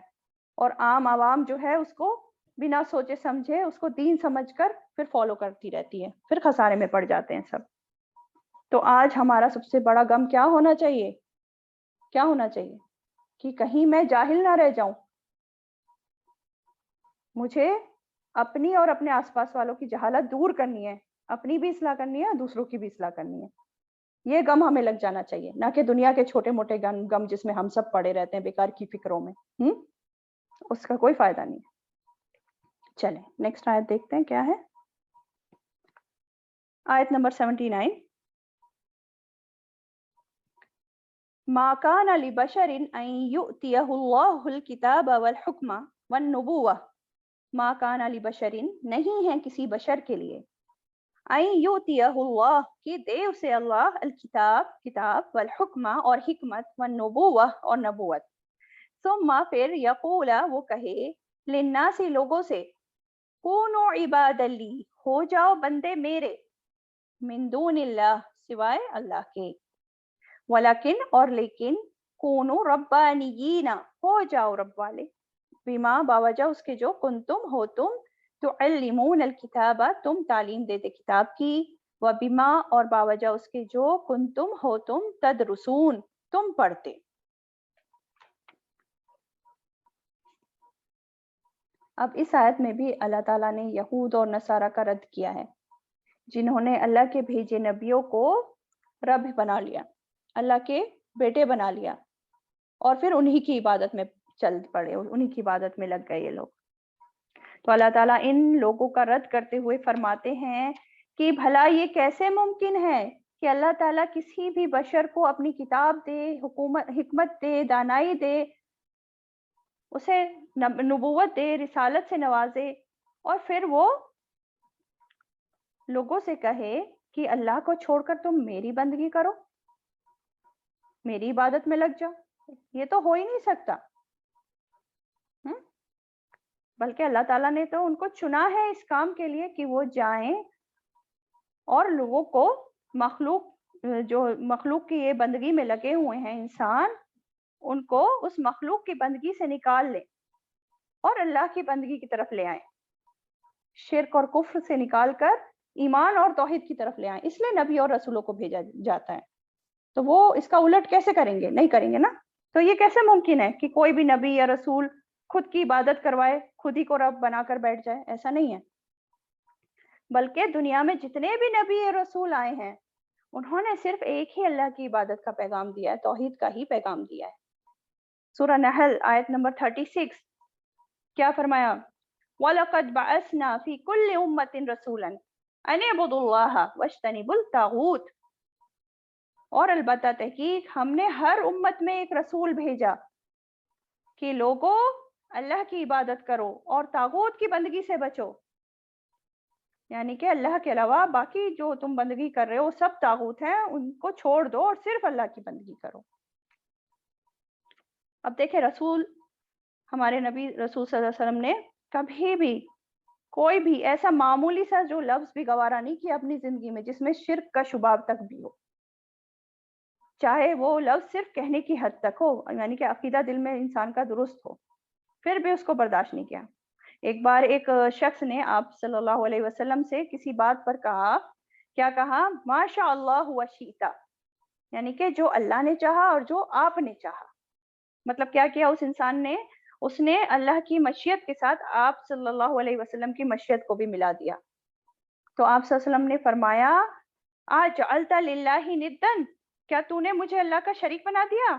اور عام عوام جو ہے اس کو بنا سوچے سمجھے اس کو دین سمجھ کر پھر فالو کرتی رہتی ہے، پھر خسارے میں پڑ جاتے ہیں سب۔ تو آج ہمارا سب سے بڑا غم کیا ہونا چاہیے؟ کیا ہونا چاہیے کہ کہیں میں جاہل نہ رہ جاؤں۔ مجھے اپنی اور اپنے آس پاس والوں کی جہالت دور کرنی ہے، اپنی بھی اصلاح کرنی ہے، دوسروں کی بھی اصلاح کرنی ہے۔ یہ غم ہمیں لگ جانا چاہیے، نہ کہ دنیا کے چھوٹے موٹے غم جس میں ہم سب پڑے رہتے ہیں بیکار کی فکروں میں، اس کا کوئی فائدہ نہیں ہے۔ چلیں نیکسٹ آیت دیکھتے ہیں کیا ہے۔ آیت نمبر 79، ما كان لبشر ان يؤتيه الله الكتاب والحكم والنبوة، ما كان لبشر نہیں ہے کسی بشر کے لیے، ان یؤتیہ اللہ کہ دے اسے اللہ الکتاب کتاب والحکمہ اور حکمت والنبوہ اور نبوت، ثم پھر یقول وہ کہے للناس لوگوں سے کونوا عبادا لی ہو جاؤ بندے میرے، من دون اللہ سوائے اللہ کے، ولیکن اور لیکن کونوا ربانیین ہو جاؤ رب والے، بما باوجہ اس کے جو کنتم ہو تم تعلمون الکتاب تم تعلیم دیتے کتاب کی، وبما اور باوجہ اس کے جو کنتم ہو تم تدرسون تم پڑھتے۔ اب اس آیت میں بھی اللہ تعالیٰ نے یہود اور نصارہ کا رد کیا ہے، جنہوں نے اللہ کے بھیجے نبیوں کو رب بنا لیا، اللہ کے بیٹے بنا لیا، اور پھر انہی کی عبادت میں چل پڑے، انہی کی عبادت میں لگ گئے یہ لوگ۔ تو اللہ تعالیٰ ان لوگوں کا رد کرتے ہوئے فرماتے ہیں کہ بھلا یہ کیسے ممکن ہے کہ اللہ تعالیٰ کسی بھی بشر کو اپنی کتاب دے، حکمت دے، دانائی دے، اسے نبوت دے، رسالت سے نوازے، اور پھر وہ لوگوں سے کہے کہ اللہ کو چھوڑ کر تم میری بندگی کرو، میری عبادت میں لگ جاؤ۔ یہ تو ہو ہی نہیں سکتا، بلکہ اللہ تعالیٰ نے تو ان کو چنا ہے اس کام کے لیے کہ وہ جائیں اور لوگوں کو مخلوق کی یہ بندگی میں لگے ہوئے ہیں انسان، ان کو اس مخلوق کی بندگی سے نکال لیں اور اللہ کی بندگی کی طرف لے آئیں، شرک اور کفر سے نکال کر ایمان اور توحید کی طرف لے آئیں۔ اس لیے نبی اور رسولوں کو بھیجا جاتا ہے، تو وہ اس کا الٹ کیسے کریں گے؟ نہیں کریں گے نا۔ تو یہ کیسے ممکن ہے کہ کوئی بھی نبی یا رسول خود کی عبادت کروائے، خود ہی کو رب بنا کر بیٹھ جائے؟ ایسا نہیں ہے، بلکہ دنیا میں جتنے بھی نبی یا رسول آئے ہیں انہوں نے صرف ایک ہی اللہ کی عبادت کا پیغام دیا ہے، توحید کا ہی پیغام دیا ہے۔ سورہ نحل آیت نمبر 36 کیا فرمایا؟ وَلَقَدْ بَعَثْنَا فِي كُلِّ أُمَّةٍ رَسُولًا أَنِ اعْبُدُوا اللَّهَ وَاجْتَنِبُوا الطَّاغُوتَ، اور البتہ تحقیق ہم نے ہر امت میں ایک رسول بھیجا کہ لوگوں اللہ کی عبادت کرو اور طاغوت کی بندگی سے بچو، یعنی کہ اللہ کے علاوہ باقی جو تم بندگی کر رہے ہو سب طاغوت ہیں، ان کو چھوڑ دو اور صرف اللہ کی بندگی کرو۔ اب دیکھیں رسول ہمارے نبی رسول صلی اللہ علیہ وسلم نے کبھی بھی کوئی بھی ایسا معمولی سا جو لفظ بھی گوارا نہیں کیا اپنی زندگی میں جس میں شرک کا شبہ تک بھی ہو، چاہے وہ لفظ صرف کہنے کی حد تک ہو، یعنی کہ عقیدہ دل میں انسان کا درست ہو، پھر بھی اس کو برداشت نہیں کیا۔ ایک بار ایک شخص نے آپ صلی اللہ علیہ وسلم سے کسی بات پر کہا، کیا کہا؟ ما شاء اللہ و شئت، یعنی کہ جو اللہ نے چاہا اور جو آپ نے چاہا۔ مطلب کیا کیا اس انسان نے؟ اس نے اللہ کی مشیت کے ساتھ آپ صلی اللہ علیہ وسلم کی مشیت کو بھی ملا دیا۔ تو آپ صلی اللہ علیہ وسلم نے فرمایا اجعلت للہ ندن، کیا تو نے مجھے اللہ کا شریک بنا دیا؟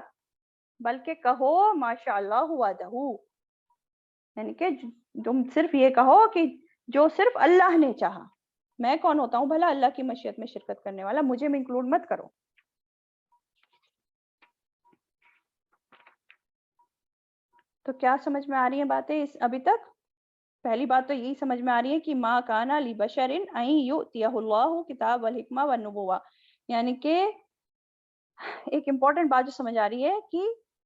بلکہ کہو ماشاء اللہ وحدہ، یعنی کہ تم صرف یہ کہو کہ جو صرف اللہ نے چاہا۔ میں کون ہوتا ہوں بھلا اللہ کی مشیت میں شرکت کرنے والا؟ مجھے میں انکلوڈ مت کرو۔ تو کیا سمجھ میں آ رہی ہیں باتیں ابھی تک؟ پہلی بات تو یہی سمجھ میں آ رہی ہے کہ ما کان لبشر ان یؤتیہ اللہ کتاب والحکمہ والنبوہ، یعنی کہ ایک امپورٹنٹ بات جو سمجھ آ رہی ہے کہ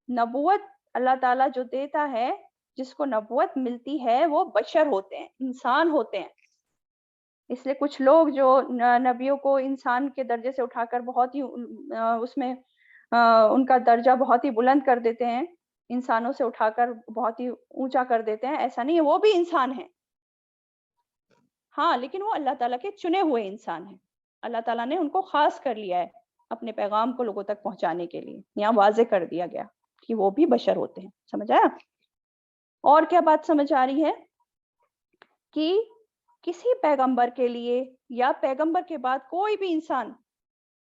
نبوت اللہ تعالیٰ جو دیتا ہے، جس کو نبوت ملتی ہے وہ بشر ہوتے ہیں، انسان ہوتے ہیں۔ اس لیے کچھ لوگ جو نبیوں کو انسان کے درجے سے اٹھا کر بہت ہی اس میں ان کا درجہ بہت ہی بلند کر دیتے ہیں، انسانوں سے اٹھا کر بہت ہی اونچا کر دیتے ہیں، ایسا نہیں ہے، وہ بھی انسان ہیں، ہاں، لیکن وہ اللہ تعالیٰ کے چنے ہوئے انسان ہیں، اللہ تعالیٰ نے ان کو خاص کر لیا ہے اپنے پیغام کو لوگوں تک پہنچانے کے لیے، یہاں واضح کر دیا گیا کہ وہ بھی بشر ہوتے ہیں، سمجھ آیا؟ اور کیا بات سمجھ آ رہی ہے کہ کسی پیغمبر کے لیے یا پیغمبر کے بعد کوئی بھی انسان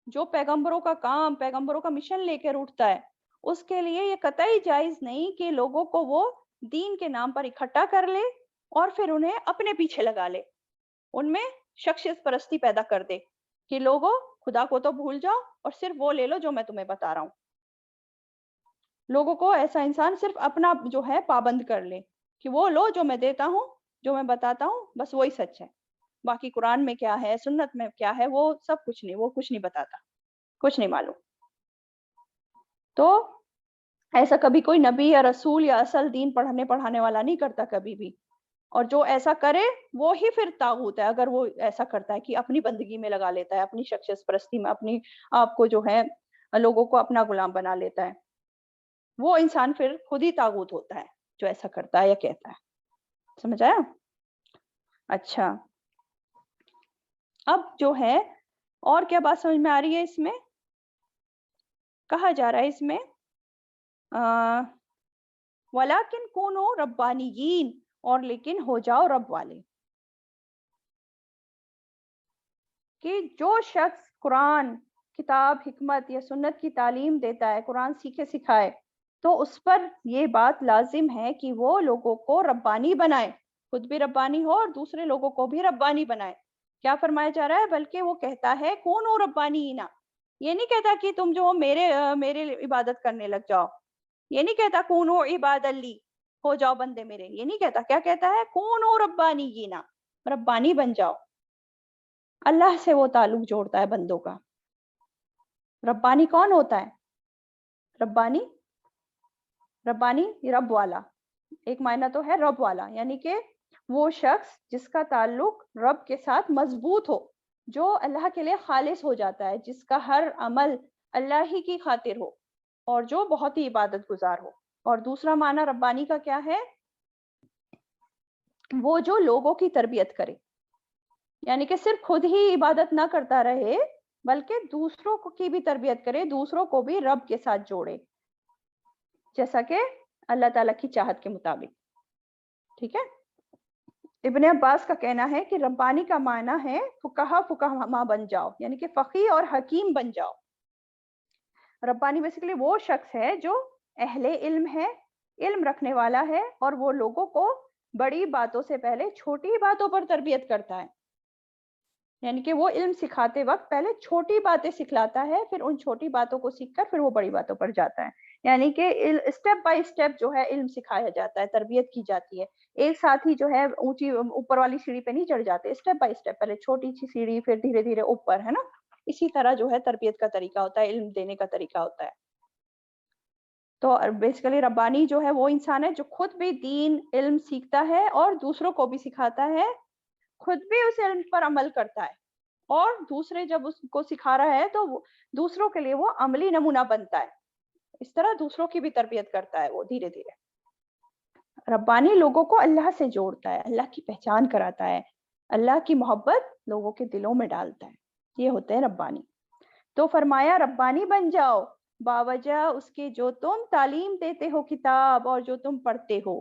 جو پیغمبروں کا کام، پیغمبروں کا مشن لے کر اٹھتا ہے، اس کے لیے یہ قطعی جائز نہیں کہ لوگوں کو وہ دین کے نام پر اکٹھا کر لے اور پھر انہیں اپنے پیچھے لگا لے، ان میں شخصیت پرستی پیدا کر دے کہ لوگوں خدا کو تو بھول جاؤ اور صرف وہ لے لو جو میں تمہیں بتا رہا ہوں، لوگوں کو ایسا انسان صرف اپنا جو ہے پابند کر لے کہ وہ لو جو میں دیتا ہوں، جو میں بتاتا ہوں، بس وہی سچ ہے، باقی قرآن میں کیا ہے، سنت میں کیا ہے، وہ سب کچھ نہیں، وہ کچھ نہیں بتاتا، کچھ نہیں معلوم۔ تو ایسا کبھی کوئی نبی یا رسول یا اصل دین پڑھانے والا نہیں کرتا کبھی بھی، اور جو ایسا کرے وہ ہی پھر طاغوت ہے، اگر وہ ایسا کرتا ہے کہ اپنی بندگی میں لگا لیتا ہے، اپنی شخصیت پرستی میں اپنی آپ کو جو ہے لوگوں کو اپنا غلام بنا لیتا ہے، وہ انسان پھر خود ہی طاغوت ہوتا ہے جو ایسا کرتا ہے یا کہتا ہے، سمجھ آیا؟ اچھا، اب جو ہے اور کیا بات سمجھ میں آ رہی ہے، اس میں کہا جا رہا ہے اس میں وَلَكِنْ كُونُوا رَبَّانِيِّينَ، اور لیکن ہو جاؤ رب والے، کہ جو شخص قرآن، کتاب، حکمت یا سنت کی تعلیم دیتا ہے، قرآن سیکھے سکھائے، تو اس پر یہ بات لازم ہے کہ وہ لوگوں کو ربانی بنائے، خود بھی ربانی ہو اور دوسرے لوگوں کو بھی ربانی بنائے۔ کیا فرمایا جا رہا ہے؟ بلکہ وہ کہتا ہے کونوا ربانیین، یہ نہیں کہتا کہ تم جو میرے عبادت کرنے لگ جاؤ، یہ نہیں کہتا کونوا عباد لی، ہو جاؤ بندے میرے، یہ نہیں کہتا، کیا کہتا ہے؟ کونوا ربانیین، ربانی بن جاؤ۔ اللہ سے وہ تعلق جوڑتا ہے بندوں کا۔ ربانی کون ہوتا ہے؟ ربانی رب والا، ایک معنی تو ہے رب والا، یعنی کہ وہ شخص جس کا تعلق رب کے ساتھ مضبوط ہو، جو اللہ کے لیے خالص ہو جاتا ہے، جس کا ہر عمل اللہ ہی کی خاطر ہو اور جو بہت ہی عبادت گزار ہو۔ اور دوسرا معنی ربانی کا کیا ہے؟ وہ جو لوگوں کی تربیت کرے، یعنی کہ صرف خود ہی عبادت نہ کرتا رہے بلکہ دوسروں کی بھی تربیت کرے، دوسروں کو بھی رب کے ساتھ جوڑے، جیسا کہ اللہ تعالیٰ کی چاہت کے مطابق، ٹھیک ہے؟ ابن عباس کا کہنا ہے کہ ربانی کا معنی ہے فقہا بن جاؤ، یعنی کہ فقیہ اور حکیم بن جاؤ۔ ربانی بیسیکلی وہ شخص ہے جو اہل علم ہے، علم رکھنے والا ہے، اور وہ لوگوں کو بڑی باتوں سے پہلے چھوٹی باتوں پر تربیت کرتا ہے، یعنی کہ وہ علم سکھاتے وقت پہلے چھوٹی باتیں سکھلاتا ہے، پھر ان چھوٹی باتوں کو سیکھ کر پھر وہ بڑی باتوں پر جاتا ہے، یعنی کہ اسٹیپ بائی اسٹیپ جو ہے علم سکھایا جاتا ہے، تربیت کی جاتی ہے، ایک ساتھ ہی جو ہے اونچی اوپر والی سیڑھی پہ نہیں چڑھ جاتے، اسٹیپ بائی اسٹیپ، پہلے چھوٹی سی سیڑھی پھر دھیرے دھیرے اوپر، ہے نا؟ اسی طرح جو ہے تربیت کا طریقہ ہوتا ہے، علم دینے کا طریقہ ہوتا ہے۔ تو بیسیکلی ربانی جو ہے وہ انسان ہے جو خود بھی دین علم سیکھتا ہے اور دوسروں کو بھی سکھاتا ہے، خود بھی اس علم پر عمل کرتا ہے، اور دوسرے جب اس کو سکھا رہا ہے تو دوسروں کے لیے وہ عملی نمونہ بنتا ہے، اس طرح دوسروں کی بھی تربیت کرتا ہے وہ دھیرے دھیرے۔ ربانی لوگوں کو اللہ سے جوڑتا ہے، اللہ کی پہچان کراتا ہے، اللہ کی محبت لوگوں کے دلوں میں ڈالتا ہے، یہ ہوتے ہیں ربانی۔ تو فرمایا ربانی بن جاؤ باوجہ اس کے جو تم تعلیم دیتے ہو کتاب اور جو تم پڑھتے ہو۔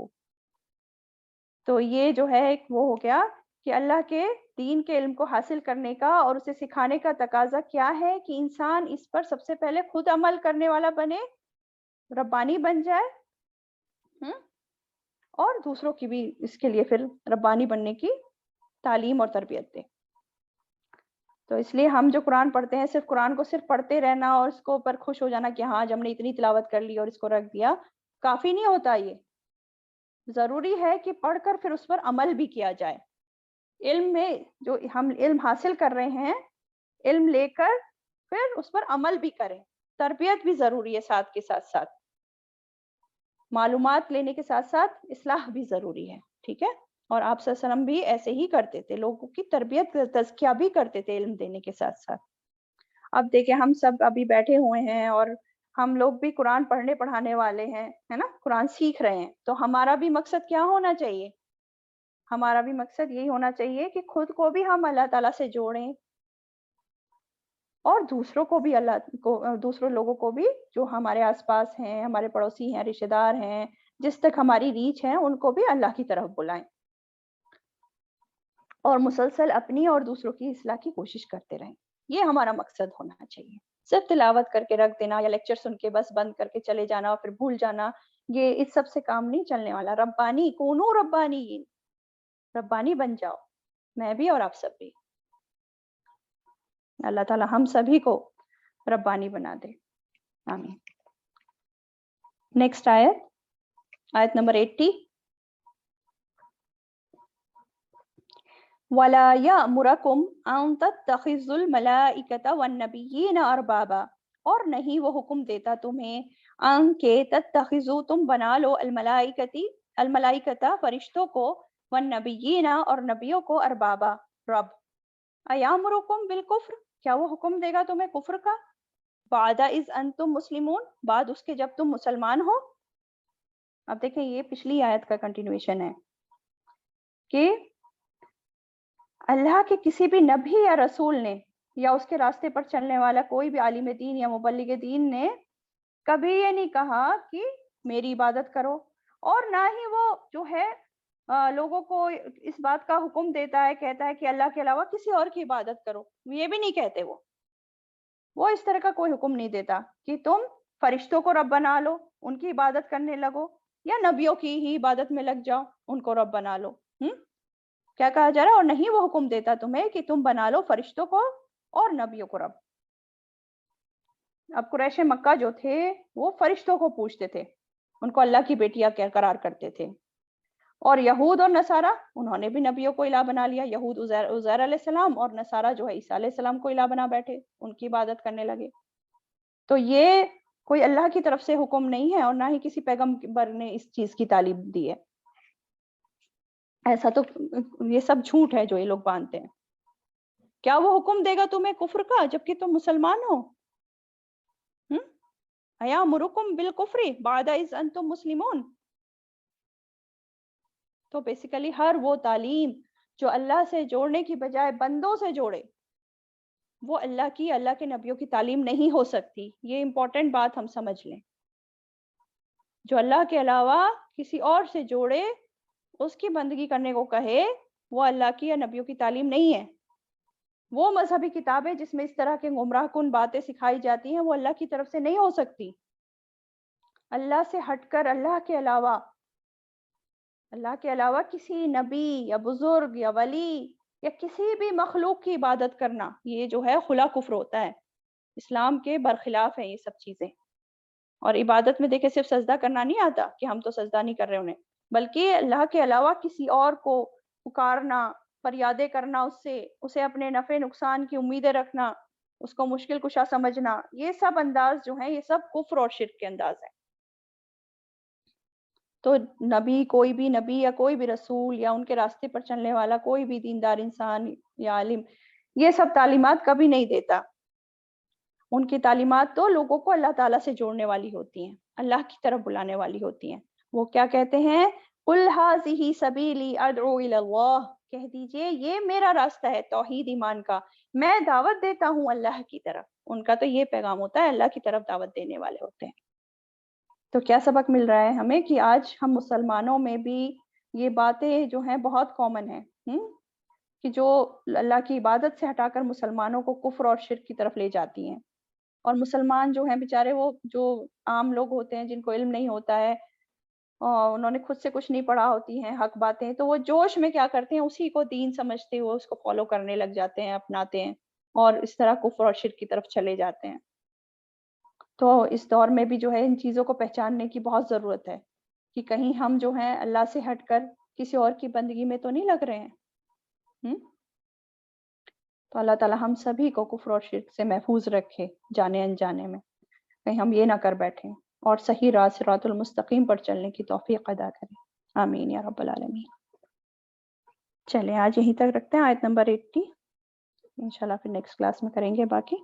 تو یہ جو ہے ایک وہ ہو گیا کہ اللہ کے دین کے علم کو حاصل کرنے کا اور اسے سکھانے کا تقاضا کیا ہے کہ انسان اس پر سب سے پہلے خود عمل کرنے والا بنے، ربانی بن جائے، اور دوسروں کی بھی اس کے لیے پھر ربانی بننے کی تعلیم اور تربیت دے۔ تو اس لیے ہم جو قرآن پڑھتے ہیں صرف قرآن کو صرف پڑھتے رہنا اور اس کو اوپر خوش ہو جانا کہ ہاں ہم نے اتنی تلاوت کر لی اور اس کو رکھ دیا، کافی نہیں ہوتا، یہ ضروری ہے کہ پڑھ کر پھر اس پر عمل بھی کیا جائے۔ علم میں جو ہم علم حاصل کر رہے ہیں، علم لے کر پھر اس پر عمل بھی کریں، تربیت بھی ضروری ہے، ساتھ کے ساتھ ساتھ معلومات لینے کے ساتھ ساتھ اصلاح بھی ضروری ہے، ٹھیک ہے؟ اور آپ صلی اللہ علیہ وسلم بھی ایسے ہی کرتے تھے، لوگوں کی تربیت تزکیہ بھی کرتے تھے علم دینے کے ساتھ ساتھ۔ اب دیکھیں ہم سب ابھی بیٹھے ہوئے ہیں اور ہم لوگ بھی قرآن پڑھنے پڑھانے والے ہیں، ہے نا، قرآن سیکھ رہے ہیں، تو ہمارا بھی مقصد کیا ہونا چاہیے؟ ہمارا بھی مقصد یہی ہونا چاہیے کہ خود کو بھی ہم اللہ تعالیٰ سے جوڑیں اور دوسروں کو بھی دوسروں لوگوں کو بھی جو ہمارے آس پاس ہیں، ہمارے پڑوسی ہیں، رشتے دار ہیں، جس تک ہماری ریچ ہے، ان کو بھی اللہ کی طرف بلائیں اور مسلسل اپنی اور دوسروں کی اصلاح کی کوشش کرتے رہیں. یہ ہمارا مقصد ہونا چاہیے. صرف تلاوت کر کے رکھ دینا یا لیکچر سن کے بس بند کر کے چلے جانا اور پھر بھول جانا، یہ اس سب سے کام نہیں چلنے والا. ربانی کونو ربانی، ربانی بن جاؤ، میں بھی اور آپ سب بھی. اللہ تعالی ہم سبھی کو ربانی بنا دے، آمین. نیکسٹ آیت نمبر 80. وَلَا يَأْمُرَكُمْ أَن تَتَّخِذُوا الْمَلَائِكَةَ وَالنَّبِيِّينَ أَرْبَابًا، اور نہیں وہ حکم دیتا تمہیں ان کہ تتخذوا تم بنا لو الملائکۃ فرشتوں کو، والنبیین اور نبیوں کو، اربابا رب. ایامرکم بالکفر، کیا وہ حکم دے گا تمہیں کفر کا؟ بعد اذ انتم مسلمون، بعد اس کے جب تم مسلمان ہو. اب دیکھیں یہ پچھلی آیت کا کنٹینویشن ہے کہ اللہ کے کسی بھی نبی یا رسول نے یا اس کے راستے پر چلنے والا کوئی بھی عالم دین یا مبلغ دین نے کبھی یہ نہیں کہا کہ میری عبادت کرو، اور نہ ہی وہ جو ہے لوگوں کو اس بات کا حکم دیتا ہے، کہتا ہے کہ اللہ کے علاوہ کسی اور کی عبادت کرو. یہ بھی نہیں کہتے وہ اس طرح کا کوئی حکم نہیں دیتا کہ تم فرشتوں کو رب بنا لو، ان کی عبادت کرنے لگو، یا نبیوں کی ہی عبادت میں لگ جاؤ، ان کو رب بنا لو. کیا کہا جا رہا ہے؟ اور نہیں وہ حکم دیتا تمہیں کہ تم بنا لو فرشتوں کو اور نبیوں کو رب. اب قریش مکہ جو تھے وہ فرشتوں کو پوچھتے تھے، ان کو اللہ کی بیٹیاں کیا قرار کرتے تھے. اور یہود اور نصارہ انہوں نے بھی نبیوں کو الہ بنا لیا. یہود عزیر علیہ السلام اور نصارہ جو ہے عیسیٰ علیہ السلام کو الہ بنا بیٹھے، ان کی عبادت کرنے لگے. تو یہ کوئی اللہ کی طرف سے حکم نہیں ہے اور نہ ہی کسی پیغمبر نے اس چیز کی تعلیم دی ہے. ایسا تو یہ سب جھوٹ ہے جو یہ لوگ باندھتے ہیں. کیا وہ حکم دے گا تمہیں کفر کا جبکہ تم مسلمان ہو؟ ایامرکم بالکفر بعد اذ انتم مسلمون. تو بیسیکلی ہر وہ تعلیم جو اللہ سے جوڑنے کی بجائے بندوں سے جوڑے، وہ اللہ کے نبیوں کی تعلیم نہیں ہو سکتی. یہ امپورٹنٹ بات ہم سمجھ لیں. جو اللہ کے علاوہ کسی اور سے جوڑے، اس کی بندگی کرنے کو کہے، وہ اللہ کی یا نبیوں کی تعلیم نہیں ہے. وہ مذہبی کتابیں جس میں اس طرح کے گمراہ کن باتیں سکھائی جاتی ہیں، وہ اللہ کی طرف سے نہیں ہو سکتی. اللہ سے ہٹ کر اللہ کے علاوہ کسی نبی یا بزرگ یا ولی یا کسی بھی مخلوق کی عبادت کرنا، یہ جو ہے خلا کفر ہوتا ہے. اسلام کے برخلاف ہیں یہ سب چیزیں. اور عبادت میں دیکھیں صرف سجدہ کرنا نہیں آتا کہ ہم تو سجدہ نہیں کر رہے انہیں، بلکہ اللہ کے علاوہ کسی اور کو پکارنا، فریادیں کرنا، اسے اپنے نفع نقصان کی امیدیں رکھنا، اس کو مشکل کشا سمجھنا، یہ سب انداز جو ہیں یہ سب کفر اور شرک کے انداز ہیں. تو کوئی بھی نبی یا کوئی بھی رسول یا ان کے راستے پر چلنے والا کوئی بھی دیندار انسان یا عالم یہ سب تعلیمات کبھی نہیں دیتا. ان کی تعلیمات تو لوگوں کو اللہ تعالیٰ سے جوڑنے والی ہوتی ہیں، اللہ کی طرف بلانے والی ہوتی ہیں. وہ کیا کہتے ہیں؟ قُلْ هَٰذِهِ سَبِيلِي أَدْعُو إِلَى اللَّهِ، کہہ دیجئے یہ میرا راستہ ہے توحید ایمان کا، میں دعوت دیتا ہوں اللہ کی طرف. ان کا تو یہ پیغام ہوتا ہے، اللہ کی طرف دعوت دینے والے ہوتے ہیں. تو کیا سبق مل رہا ہے ہمیں کہ آج ہم مسلمانوں میں بھی یہ باتیں جو ہیں بہت کامن ہیں کہ جو اللہ کی عبادت سے ہٹا کر مسلمانوں کو کفر اور شرک کی طرف لے جاتی ہیں. اور مسلمان جو ہیں بیچارے، وہ جو عام لوگ ہوتے ہیں جن کو علم نہیں ہوتا ہے، انہوں نے خود سے کچھ نہیں پڑھا ہوتی ہیں حق باتیں، تو وہ جوش میں کیا کرتے ہیں، اسی کو دین سمجھتے ہوئے اس کو فالو کرنے لگ جاتے ہیں، اپناتے ہیں، اور اس طرح کفر اور شرک کی طرف چلے جاتے ہیں. تو اس دور میں بھی جو ہے ان چیزوں کو پہچاننے کی بہت ضرورت ہے کہ کہیں ہم جو ہیں اللہ سے ہٹ کر کسی اور کی بندگی میں تو نہیں لگ رہے ہیں. تو اللہ تعالی ہم سبھی کو کفر اور شرک سے محفوظ رکھے جانے انجانے میں، کہیں ہم یہ نہ کر بیٹھیں، اور صحیح راہ صراط المستقیم پر چلنے کی توفیق عطا کریں. آمین یا رب العالمین. چلیں آج یہیں تک رکھتے ہیں آیت نمبر 80. انشاءاللہ پھر نیکسٹ کلاس میں کریں گے باقی.